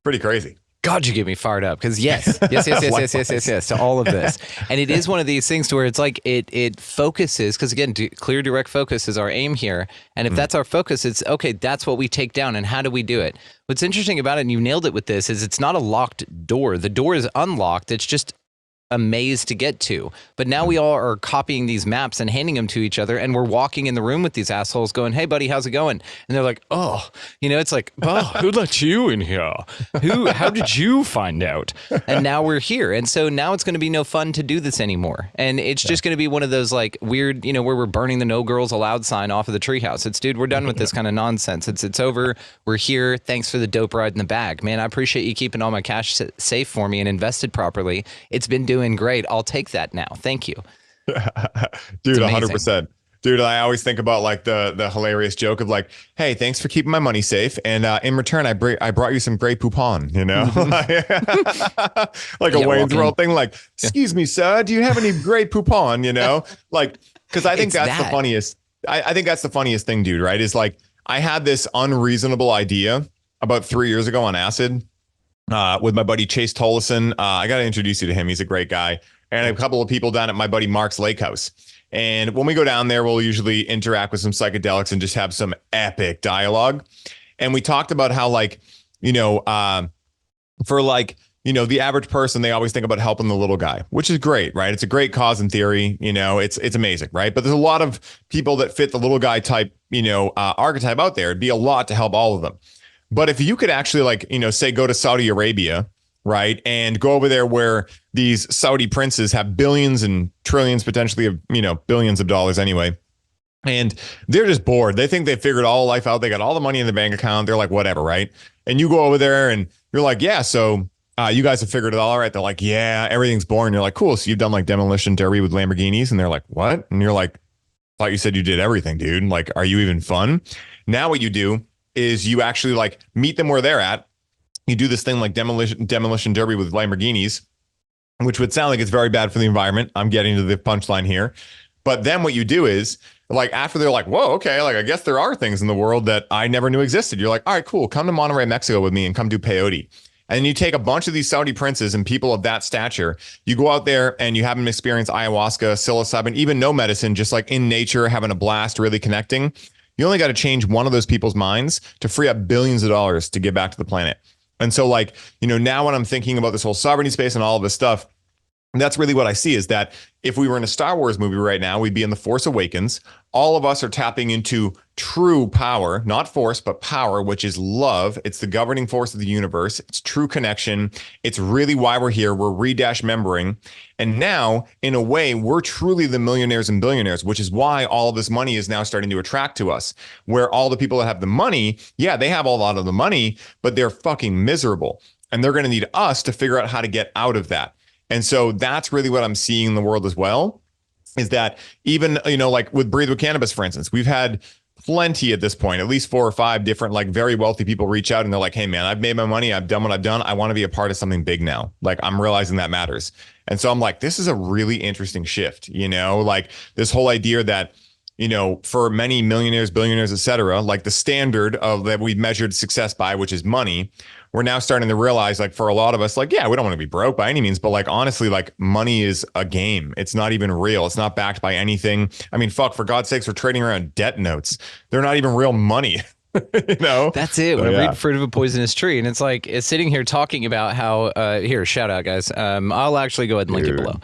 pretty crazy. God, you get me fired up because yes to all of this. And it is one of these things to where it's like it focuses because again, clear direct focus is our aim here. And if that's our focus, it's okay, that's what we take down. And how do we do it? What's interesting about it, and you nailed it with this, is it's not a locked door. The door is unlocked. It's just a maze to get to. But now we all are copying these maps and handing them to each other, and we're walking in the room with these assholes going, hey buddy, how's it going? And they're like, oh, it's like, oh, who let you in here? How did you find out? And now we're here. And so now it's going to be no fun to do this anymore. And it's just going to be one of those like weird, where we're burning the no girls allowed sign off of the treehouse. It's dude, we're done with this kind of nonsense. It's over. We're here. Thanks for the dope ride in the bag, man. I appreciate you keeping all my cash safe for me and invested properly. It's been doing great. I'll take that now. Thank you. Dude, 100%. Dude, I always think about like the hilarious joke of like, hey, thanks for keeping my money safe. And in return, I brought you some Grey Poupon, like a Wayne's World thing. Like, excuse me, sir, do you have any Grey Poupon? Like, because I think that's the funniest. I think that's the funniest thing, dude, right? Is like, I had this unreasonable idea about 3 years ago on acid. With my buddy Chase Tolleson. I got to introduce you to him. He's a great guy. And a couple of people down at my buddy Mark's Lake House. And when we go down there, we'll usually interact with some psychedelics and just have some epic dialogue. And we talked about how like, for like, the average person, they always think about helping the little guy, which is great, right? It's a great cause in theory, it's amazing, right? But there's a lot of people that fit the little guy type, archetype out there. It'd be a lot to help all of them. But if you could actually like, say go to Saudi Arabia, right, and go over there where these Saudi princes have billions and trillions potentially of, billions of dollars anyway. And they're just bored. They think they figured all life out. They got all the money in the bank account. They're like, whatever, right? And you go over there and you're like, yeah, so you guys have figured it all right. They're like, yeah, everything's boring. You're like, cool. So you've done like demolition derby with Lamborghinis. And they're like, what? And you're like, thought you said you did everything, dude. Like, are you even fun? Now what you do is you actually like meet them where they're at. You do this thing like demolition derby with Lamborghinis, which would sound like it's very bad for the environment. I'm getting to the punchline here. But then what you do is like, after they're like, whoa, okay, like I guess there are things in the world that I never knew existed. You're like, all right, cool. Come to Monterrey, Mexico with me and come do peyote. And you take a bunch of these Saudi princes and people of that stature. You go out there and you have them experience ayahuasca, psilocybin, even no medicine, just like in nature, having a blast, really connecting. You only got to change one of those people's minds to free up billions of dollars to give back to the planet. And so like, now when I'm thinking about this whole sovereignty space and all of this stuff, that's really what I see is that if we were in a Star Wars movie right now, we'd be in The Force Awakens. All of us are tapping into true power, not force, but power, which is love. It's the governing force of the universe. It's true connection. It's really why we're here. We're re-membering. And now, in a way, we're truly the millionaires and billionaires, which is why all of this money is now starting to attract to us. Where all the people that have the money, yeah, they have a lot of the money, but they're fucking miserable. And they're going to need us to figure out how to get out of that. And so that's really what I'm seeing in the world as well, is that even, like with Breathe with Cannabis, for instance, we've had plenty at this point, at least 4 or 5 different like very wealthy people reach out and they're like, hey man, I've made my money. I've done what I've done. I want to be a part of something big now. Like I'm realizing that matters. And so I'm like, this is a really interesting shift, like this whole idea that for many millionaires, billionaires, et cetera, like the standard of that we've measured success by, which is money, we're now starting to realize, like, for a lot of us, like, yeah, we don't want to be broke by any means, but like, honestly, like, money is a game. It's not even real. It's not backed by anything. I mean, fuck, for God's sakes, we're trading around debt notes. They're not even real money. That's it. When I read Fruit of a Poisonous Tree, and it's like, it's sitting here talking about how here, shout out, guys. I'll actually go ahead and link it below.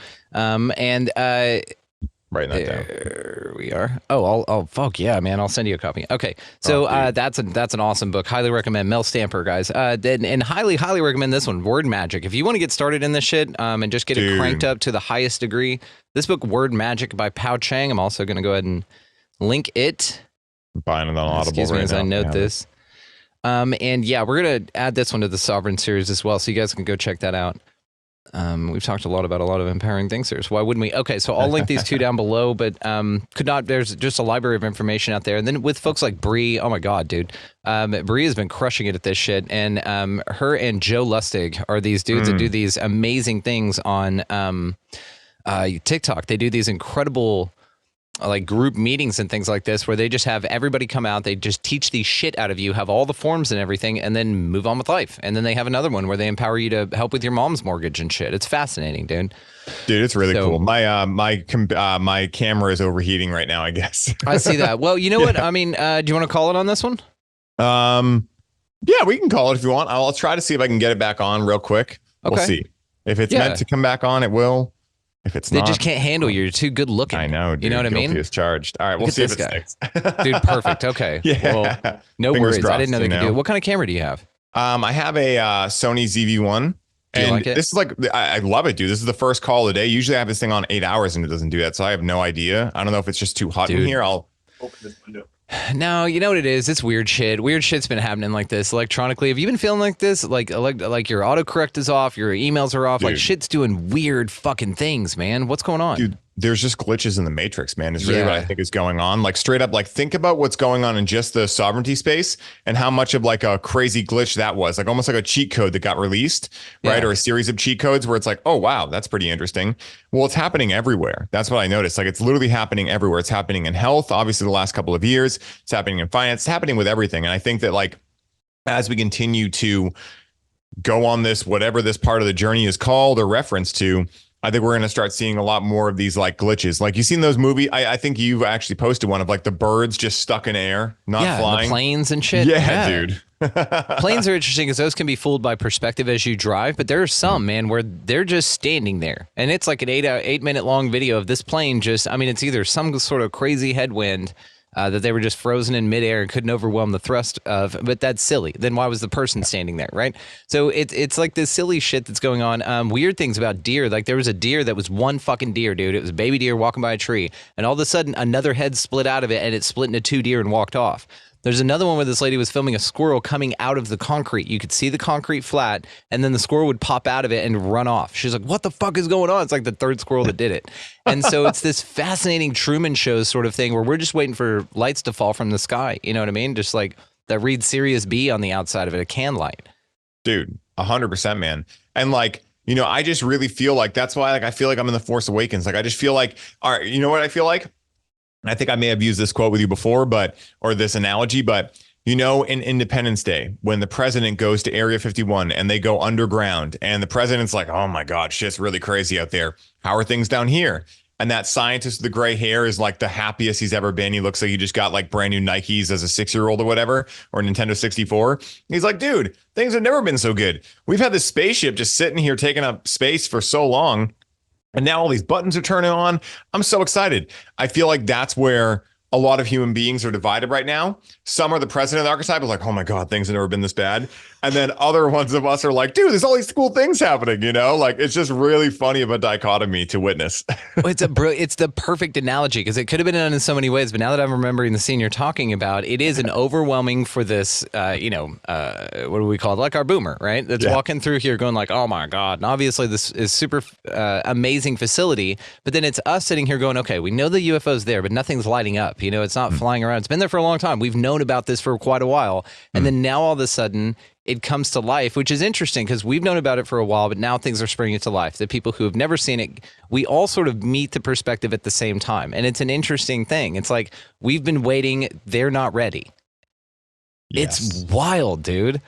Writing that down. There we are. Oh, fuck yeah, man! I'll send you a copy. Okay, so that's an awesome book. Highly recommend. Mel Stamper, guys. And highly recommend this one, Word Magic. If you want to get started in this shit, and just get it cranked up to the highest degree, this book, Word Magic by Pao Chang. I'm also going to go ahead and link it. I'm buying it on Audible. Excuse me as I note this. And yeah, we're gonna add this one to the Sovereign series as well, so you guys can go check that out. We've talked a lot about a lot of empowering things here, so why wouldn't we? Okay, so I'll link these two down below, but there's just a library of information out there. And then with folks like Bree, oh my God, dude. Bree has been crushing it at this shit. And her and Joe Lustig are these dudes that do these amazing things on TikTok. They do these incredible like group meetings and things like this where they just have everybody come out, they just teach the shit out of you, have all the forms and everything, and then move on with life. And then they have another one where they empower you to help with your mom's mortgage and shit. It's fascinating, dude. It's really cool. My camera is overheating right now, I guess. I see that. Well, you know what? I mean, do you want to call it on this one? Yeah, we can call it if you want. I'll try to see if I can get it back on real quick. Okay. We'll see. If it's meant to come back on, it will. If it's not, they just can't handle you. You're too good looking. I know, dude. You know what I mean? Guilty as charged. All right, we'll see if it sticks. Dude, perfect. Okay. Yeah. Well, no Fingers worries. I didn't know they crossed, could do it. What kind of camera do you have? I have a Sony ZV-1. Do you like it? This is like, I love it, dude. This is the first call of the day. Usually I have this thing on 8 hours and it doesn't do that. So I have no idea. I don't know if it's just too hot in here. I'll open this window. No, you know what it is? It's weird shit. Weird shit's been happening like this electronically. Have you been feeling like this? Like your autocorrect is off, your emails are off, dude. Like shit's doing weird fucking things, man. What's going on? Dude, there's just glitches in the matrix, man. Is really what I think is going on. Like straight up, like think about what's going on in just the sovereignty space and how much of like a crazy glitch that was. Like almost like a cheat code that got released, right? Or a series of cheat codes where it's like, oh wow, that's pretty interesting. Well, it's happening everywhere. That's what I noticed. Like it's literally happening everywhere. It's happening in health, obviously the last couple of years. It's happening in finance. It's happening with everything. And I think that like as we continue to go on this, whatever this part of the journey is called or referenced to, I think we're going to start seeing a lot more of these like glitches. Like you've seen those movies. I think you've actually posted one of like the birds just stuck in air, not flying. The planes and shit. Yeah. Dude. Planes are interesting because those can be fooled by perspective as you drive, but there are some, man, where they're just standing there. And it's like an 8 minute long video of this plane just, I mean, it's either some sort of crazy headwind that they were just frozen in midair and couldn't overwhelm the thrust of, but that's silly. Then why was the person standing there, right? So it's like this silly shit that's going on. Weird things about deer. Like there was a deer that was one fucking deer, dude. It was a baby deer walking by a tree, and all of a sudden another head split out of it, and it split into two deer and walked off. There's another one where this lady was filming a squirrel coming out of the concrete. You could see the concrete flat, and then the squirrel would pop out of it and run off. She's like, what the fuck is going on? It's like the third squirrel that did it. And so it's this fascinating Truman Show sort of thing where we're just waiting for lights to fall from the sky. You know what I mean? Just like that read Sirius B on the outside of it, a can light. Dude, 100%, man. And like, you know, I just really feel like that's why like I feel like I'm in the Force Awakens. Like I just feel like, all right, you know what I feel like? I think I may have used this quote with you before, or this analogy, but you know, in Independence Day, when the president goes to Area 51 and they go underground and the president's like, oh my God, shit's really crazy out there. How are things down here? And that scientist with the gray hair is like the happiest he's ever been. He looks like he just got like brand new Nikes as a 6-year-old or whatever, or Nintendo 64. He's like, dude, things have never been so good. We've had this spaceship just sitting here taking up space for so long. And now all these buttons are turning on. I'm so excited. I feel like that's where a lot of human beings are divided right now. Some are the president of the archetype is like, oh my God, things have never been this bad. And then other ones of us are like, dude, there's all these cool things happening, you know? Like, it's just really funny of a dichotomy to witness. It's the perfect analogy because it could have been done in so many ways. But now that I'm remembering the scene you're talking about, it is an overwhelming for this, what do we call it? Like our boomer, right? That's walking through here going like, oh my God. And obviously this is super amazing facility. But then it's us sitting here going, okay, we know the UFO's there, but nothing's lighting up. You know, it's not flying around. It's been there for a long time. We've known about this for quite a while. And then now all of a sudden it comes to life, which is interesting because we've known about it for a while, but now things are springing to life. The people who have never seen it, we all sort of meet the perspective at the same time. And it's an interesting thing. It's like, we've been waiting. They're not ready. Yes. It's wild, dude.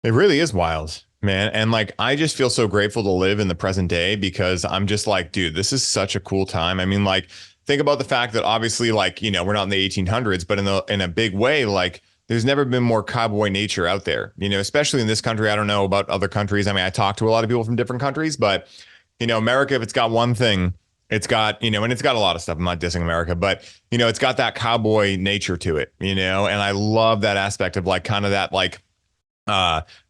It really is wild, man. And like, I just feel so grateful to live in the present day because I'm just like, dude, this is such a cool time. I mean, like, think about the fact that obviously, like, you know, we're not in the 1800s, but in a big way, like, there's never been more cowboy nature out there, you know, especially in this country. I don't know about other countries. I mean, I talk to a lot of people from different countries, but, you know, America, if it's got one thing, it's got, you know, and it's got a lot of stuff. I'm not dissing America, but, you know, it's got that cowboy nature to it, you know, and I love that aspect of like kind of that like,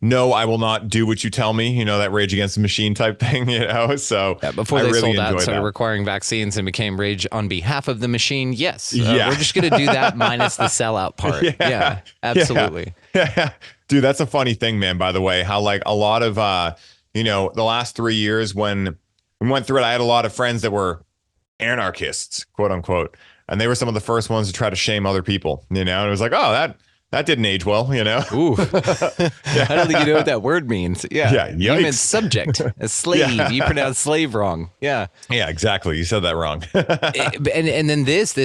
no, I will not do what you tell me, you know, that Rage Against the Machine type thing, you know. So yeah, before they sold out and started requiring vaccines and became Rage on behalf of the machine, yes, we're just going to do that minus the sellout part. Yeah, absolutely. Yeah. Dude, that's a funny thing, man, by the way, how like a lot of, you know, the last 3 years when we went through it, I had a lot of friends that were anarchists, quote unquote, and they were some of the first ones to try to shame other people, you know, and it was like, oh, that didn't age well, you know. Ooh, I don't think you know what that word means. Yeah, you meant subject, a slave. Yeah. You pronounced slave wrong. Yeah, exactly. You said that wrong. and then this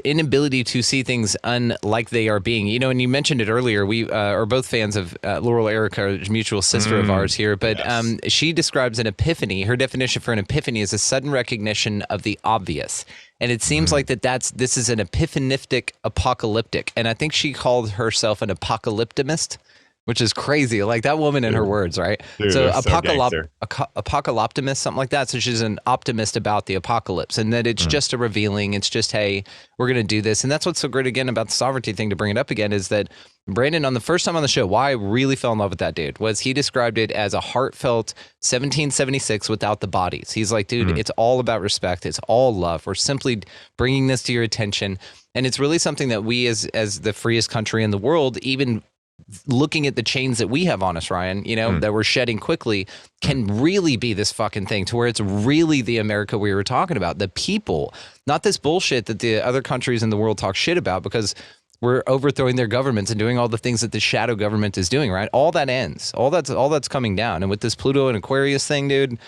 inability to see things unlike they are being. You know, and you mentioned it earlier. We are both fans of Laurel Erica, a mutual sister of ours here. But yes. She describes an epiphany. Her definition for an epiphany is a sudden recognition of the obvious. And it seems like this is an epiphanistic apocalyptic. And I think she called herself an apocalyptimist, which is crazy. Like that woman and her words, right? Dude, so apocalyptimist, something like that. So she's an optimist about the apocalypse and that it's just a revealing. It's just, hey, we're going to do this. And that's what's so great again about the sovereignty thing, to bring it up again, is that Brandon, on the first time on the show, why I really fell in love with that dude was he described it as a heartfelt 1776 without the bodies. He's like, dude, it's all about respect. It's all love. We're simply bringing this to your attention. And it's really something that we as the freest country in the world, even looking at the chains that we have on us, Ryan, you know, that we're shedding quickly, can really be this fucking thing to where it's really the America we were talking about, the people, not this bullshit that the other countries in the world talk shit about because we're overthrowing their governments and doing all the things that the shadow government is doing, right? All that ends. All that's coming down. And with this Pluto and Aquarius thing, dude,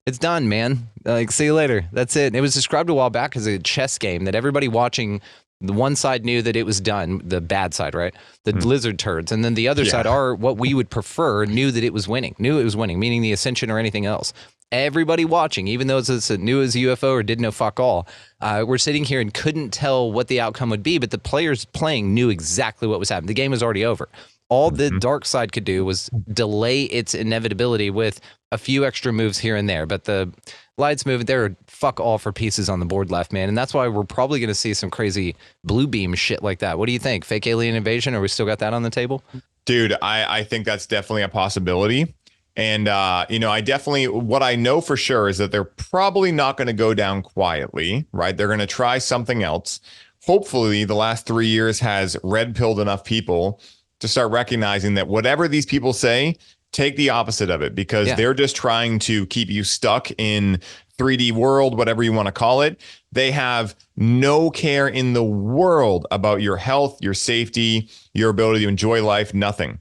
it's done, man. Like, see you later. That's it. It was described a while back as a chess game that everybody watching, the one side knew that it was done, the bad side, right? The lizard turds. And then the other side, are what we would prefer, knew that it was winning, meaning the Ascension or anything else. Everybody watching, even though it's new as a UFO or didn't know fuck all, we're sitting here and couldn't tell what the outcome would be, but the players playing knew exactly what was happening. The game was already over. All the dark side could do was delay its inevitability with a few extra moves here and there. But the lights move, there are fuck all for pieces on the board left, man. And that's why we're probably going to see some crazy blue beam shit like that. What do you think? Fake alien invasion? Or we still got that on the table? Dude, I think that's definitely a possibility. And, you know, what I know for sure is that they're probably not going to go down quietly, right? They're going to try something else. Hopefully the last 3 years has red pilled enough people to start recognizing that whatever these people say, take the opposite of it, because they're just trying to keep you stuck in 3D world, whatever you want to call it. They have no care in the world about your health, your safety, your ability to enjoy life, nothing.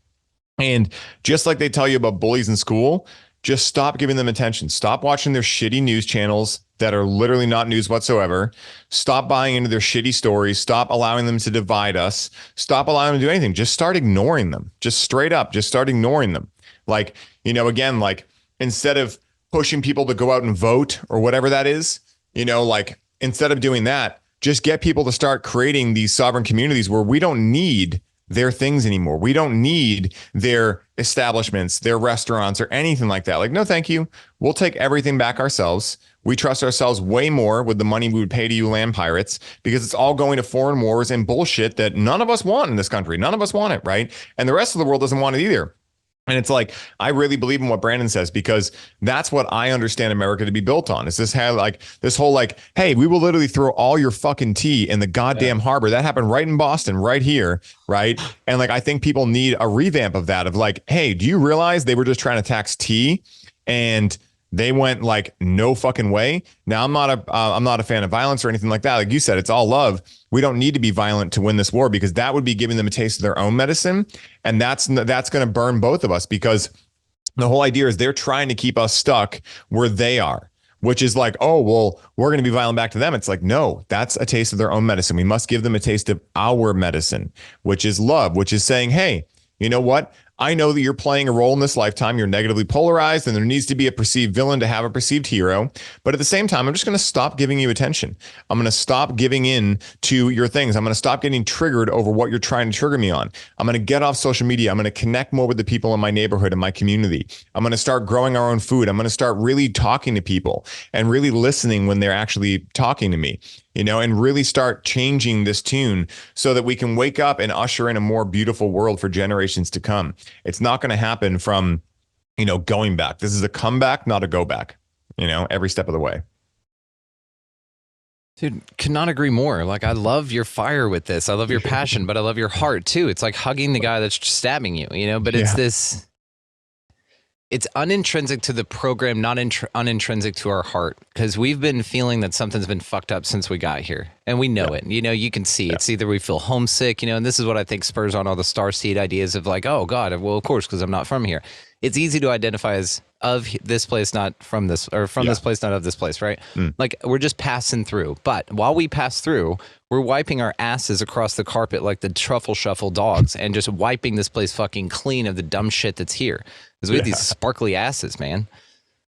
And just like they tell you about bullies in school, just stop giving them attention. Stop watching their shitty news channels that are literally not news whatsoever. Stop buying into their shitty stories. Stop allowing them to divide us. Stop allowing them to do anything. Just start ignoring them. Just straight up, just start ignoring them. Like, you know, again, like instead of pushing people to go out and vote or whatever that is, you know, like instead of doing that, just get people to start creating these sovereign communities where we don't need their things anymore. We don't need their establishments, their restaurants, or anything like that. Like, no, thank you. We'll take everything back ourselves. We trust ourselves way more with the money we would pay to you land pirates, because it's all going to foreign wars and bullshit that none of us want in this country. None of us want it, right? And the rest of the world doesn't want it either. And it's like, I really believe in what Brandon says, because that's what I understand America to be built on. Is this whole like, hey, we will literally throw all your fucking tea in the goddamn harbor. That happened right in Boston, right here, right? And like, I think people need a revamp of that, of like, hey, do you realize they were just trying to tax tea and they went like, no fucking way. Now I'm not a fan of violence or anything like that. Like you said, it's all love. we don't need to be violent to win this war, because that would be giving them a taste of their own medicine. And that's going to burn both of us, because the whole idea is they're trying to keep us stuck where they are, which is like, oh, well, we're going to be violent back to them. It's like, no, that's a taste of their own medicine. We must give them a taste of our medicine, which is love, which is saying, hey, you know what? I know that you're playing a role in this lifetime. You're negatively polarized, and there needs to be a perceived villain to have a perceived hero. But at the same time, I'm just going to stop giving you attention. I'm going to stop giving in to your things. I'm going to stop getting triggered over what you're trying to trigger me on. I'm going to get off social media. I'm going to connect more with the people in my neighborhood and my community. I'm going to start growing our own food. I'm going to start really talking to people and really listening when they're actually talking to me, you know, and really start changing this tune so that we can wake up and usher in a more beautiful world for generations to come. It's not going to happen from, you know, going back. This is a comeback, not a go back, you know, every step of the way. Dude, cannot agree more. Like, I love your fire with this. I love your passion, but I love your heart too. It's like hugging the guy that's stabbing you, you know, but it's this, it's unintrinsic to the program, not unintrinsic to our heart, because we've been feeling that something's been fucked up since we got here, and we know it. You know, you can see it's either we feel homesick, you know, and this is what I think spurs on all the starseed ideas of like, oh God, well, of course, because I'm not from here. It's easy to identify as of this place, not from this, or from this place, not of this place, right? Like, we're just passing through. But while we pass through, we're wiping our asses across the carpet like the truffle shuffle dogs and just wiping this place fucking clean of the dumb shit that's here. Because we have these sparkly asses, man.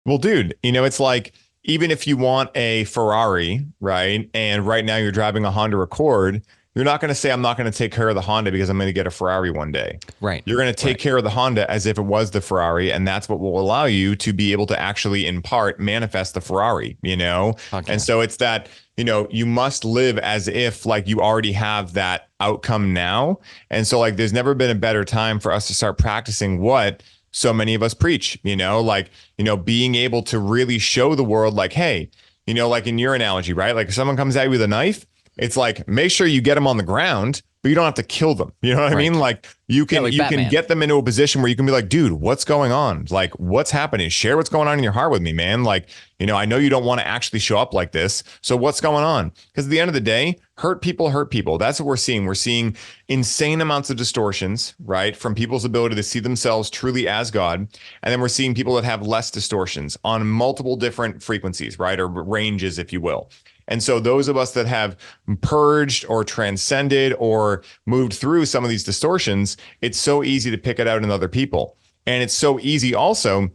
Well, dude, you know, it's like, even if you want a Ferrari, right? And right now you're driving a Honda Accord, you're not going to say, I'm not going to take care of the Honda because I'm going to get a Ferrari one day. Right. You're going to take care of the Honda as if it was the Ferrari. And that's what will allow you to be able to actually, in part, manifest the Ferrari, you know? Okay. And so it's that, you know, you must live as if like you already have that outcome now. And so like, there's never been a better time for us to start practicing what so many of us preach, you know, like, you know, being able to really show the world like, hey, you know, like in your analogy, right? Like if someone comes at you with a knife, it's like, make sure you get them on the ground, but you don't have to kill them. You know what I mean? Like you can, like you can get them into a position where you can be like, dude, what's going on? Like, what's happening? Share what's going on in your heart with me, man. Like, you know, I know you don't want to actually show up like this. So what's going on? Because at the end of the day, hurt people hurt people. That's what we're seeing. We're seeing insane amounts of distortions, right? From people's ability to see themselves truly as God. And then we're seeing people that have less distortions on multiple different frequencies, right? Or ranges, if you will. And so those of us that have purged or transcended or moved through some of these distortions, it's so easy to pick it out in other people. And it's so easy also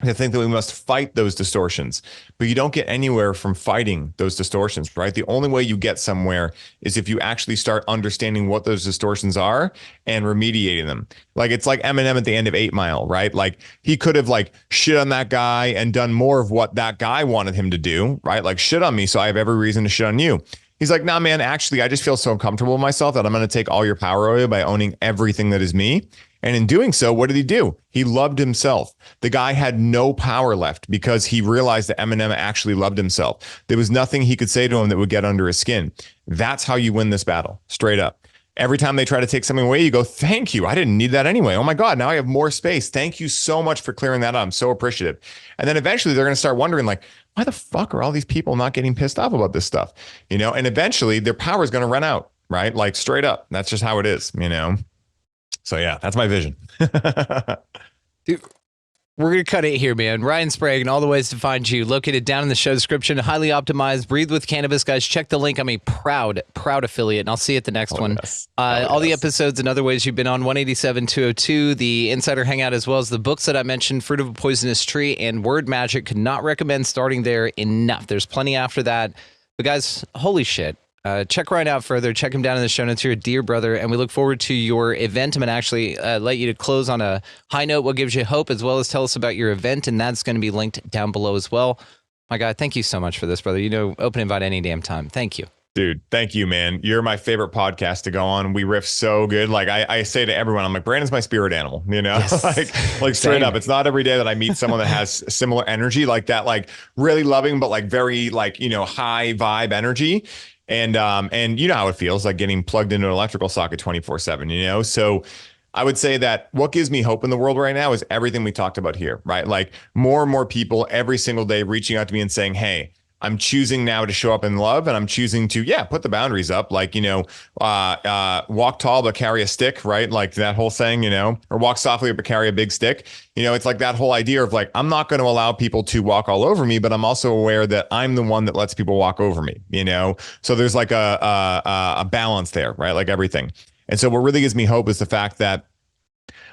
to think that we must fight those distortions, but you don't get anywhere from fighting those distortions, right? The only way you get somewhere is if you actually start understanding what those distortions are and remediating them. Like it's like Eminem at the end of 8 Mile, right? Like he could have like shit on that guy and done more of what that guy wanted him to do, right? Like shit on me, so I have every reason to shit on you. He's like, nah, man, actually, I just feel so comfortable with myself that I'm going to take all your power away by owning everything that is me. And in doing so, what did he do? He loved himself. The guy had no power left because he realized that Eminem actually loved himself. There was nothing he could say to him that would get under his skin. That's how you win this battle, straight up. Every time they try to take something away, you go, thank you. I didn't need that anyway. Oh my God, now I have more space. Thank you so much for clearing that up. I'm so appreciative. And then eventually they're going to start wondering like, why the fuck are all these people not getting pissed off about this stuff? You know, and eventually their power is going to run out, right? Like straight up. That's just how it is, you know? So yeah, that's my vision. Dude, we're going to cut it here, man. Ryan Sprague and all the ways to find you located down in the show description. Highly optimized. Breathe with Cannabis, guys. Check the link. I'm a proud affiliate, and I'll see you at the next one. Yes. All the episodes and other ways you've been on 187, 202, the Insider Hangout, as well as the books that I mentioned, Fruit of a Poisonous Tree and Word Magic. Could not recommend starting there enough. There's plenty after that. But guys, holy shit. Check Ryan out further. Check him down in the show notes. You're a dear brother, and we look forward to your event. I'm going to actually let you to close on a high note, what gives you hope, as well as tell us about your event, and that's going to be linked down below as well. My God, thank you so much for this, brother. You know, open invite any damn time. Thank you. Dude, thank you, man. You're my favorite podcast to go on. We riff so good. Like I say to everyone, I'm like, Brandon's my spirit animal, you know, yes. like straight up. It's not every day that I meet someone that has similar energy like that, like really loving, but like very like, you know, high vibe energy. And you know how it feels like getting plugged into an electrical socket 24/7, you know? So I would say that what gives me hope in the world right now is everything we talked about here, right? Like more and more people every single day reaching out to me and saying, hey, I'm choosing now to show up in love, and I'm choosing to, put the boundaries up. Like, walk tall, but carry a stick, right? Like that whole thing, or walk softly, but carry a big stick. It's like that whole idea of like, I'm not going to allow people to walk all over me, but I'm also aware that I'm the one that lets people walk over me, So there's like a balance there, right? Like everything. And so what really gives me hope is the fact that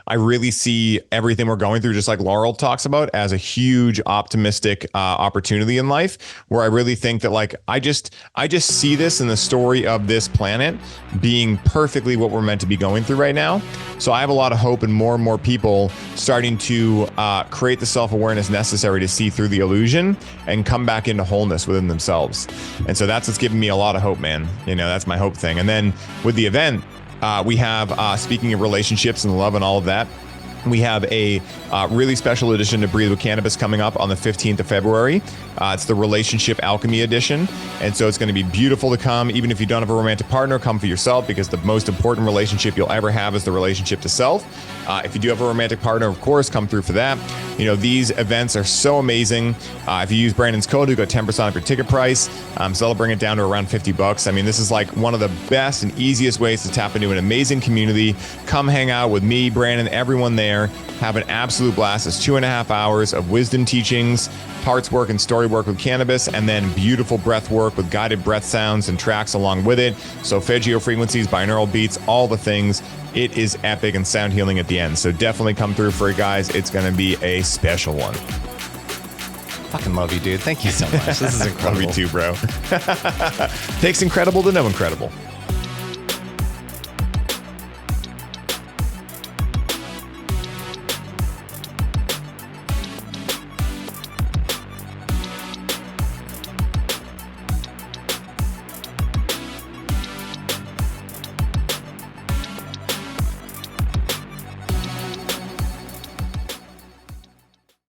I really see everything we're going through, just like Laurel talks about, as a huge optimistic opportunity in life, where I really think that like I just see this in the story of this planet being perfectly what we're meant to be going through right now. So I have a lot of hope in more and more people starting to create the self-awareness necessary to see through the illusion and come back into wholeness within themselves. And so that's what's giving me a lot of hope, man. That's my hope thing. And then with the event, we have, speaking of relationships and love and all of that, we have a really special edition to Breathe with Cannabis coming up on the 15th of February. It's the Relationship Alchemy Edition. And so it's going to be beautiful to come. Even if you don't have a romantic partner, come for yourself, because the most important relationship you'll ever have is the relationship to self. If you do have a romantic partner, of course, come through for that. These events are so amazing. If you use Brandon's code, you got 10% off your ticket price. So that'll bring it down to around $50. I mean, this is like one of the best and easiest ways to tap into an amazing community. Come hang out with me, Brandon, everyone there. Have an absolute blast. It's 2.5 hours of wisdom teachings, parts work and story work with cannabis, and then beautiful breath work with guided breath sounds and tracks along with it. Solfeggio frequencies, binaural beats, all the things. It is epic, and sound healing at the end. So definitely come through for it, guys. It's going to be a special one. Fucking love you, dude. Thank you so much. This is incredible. Love you too, bro. Takes incredible to know incredible.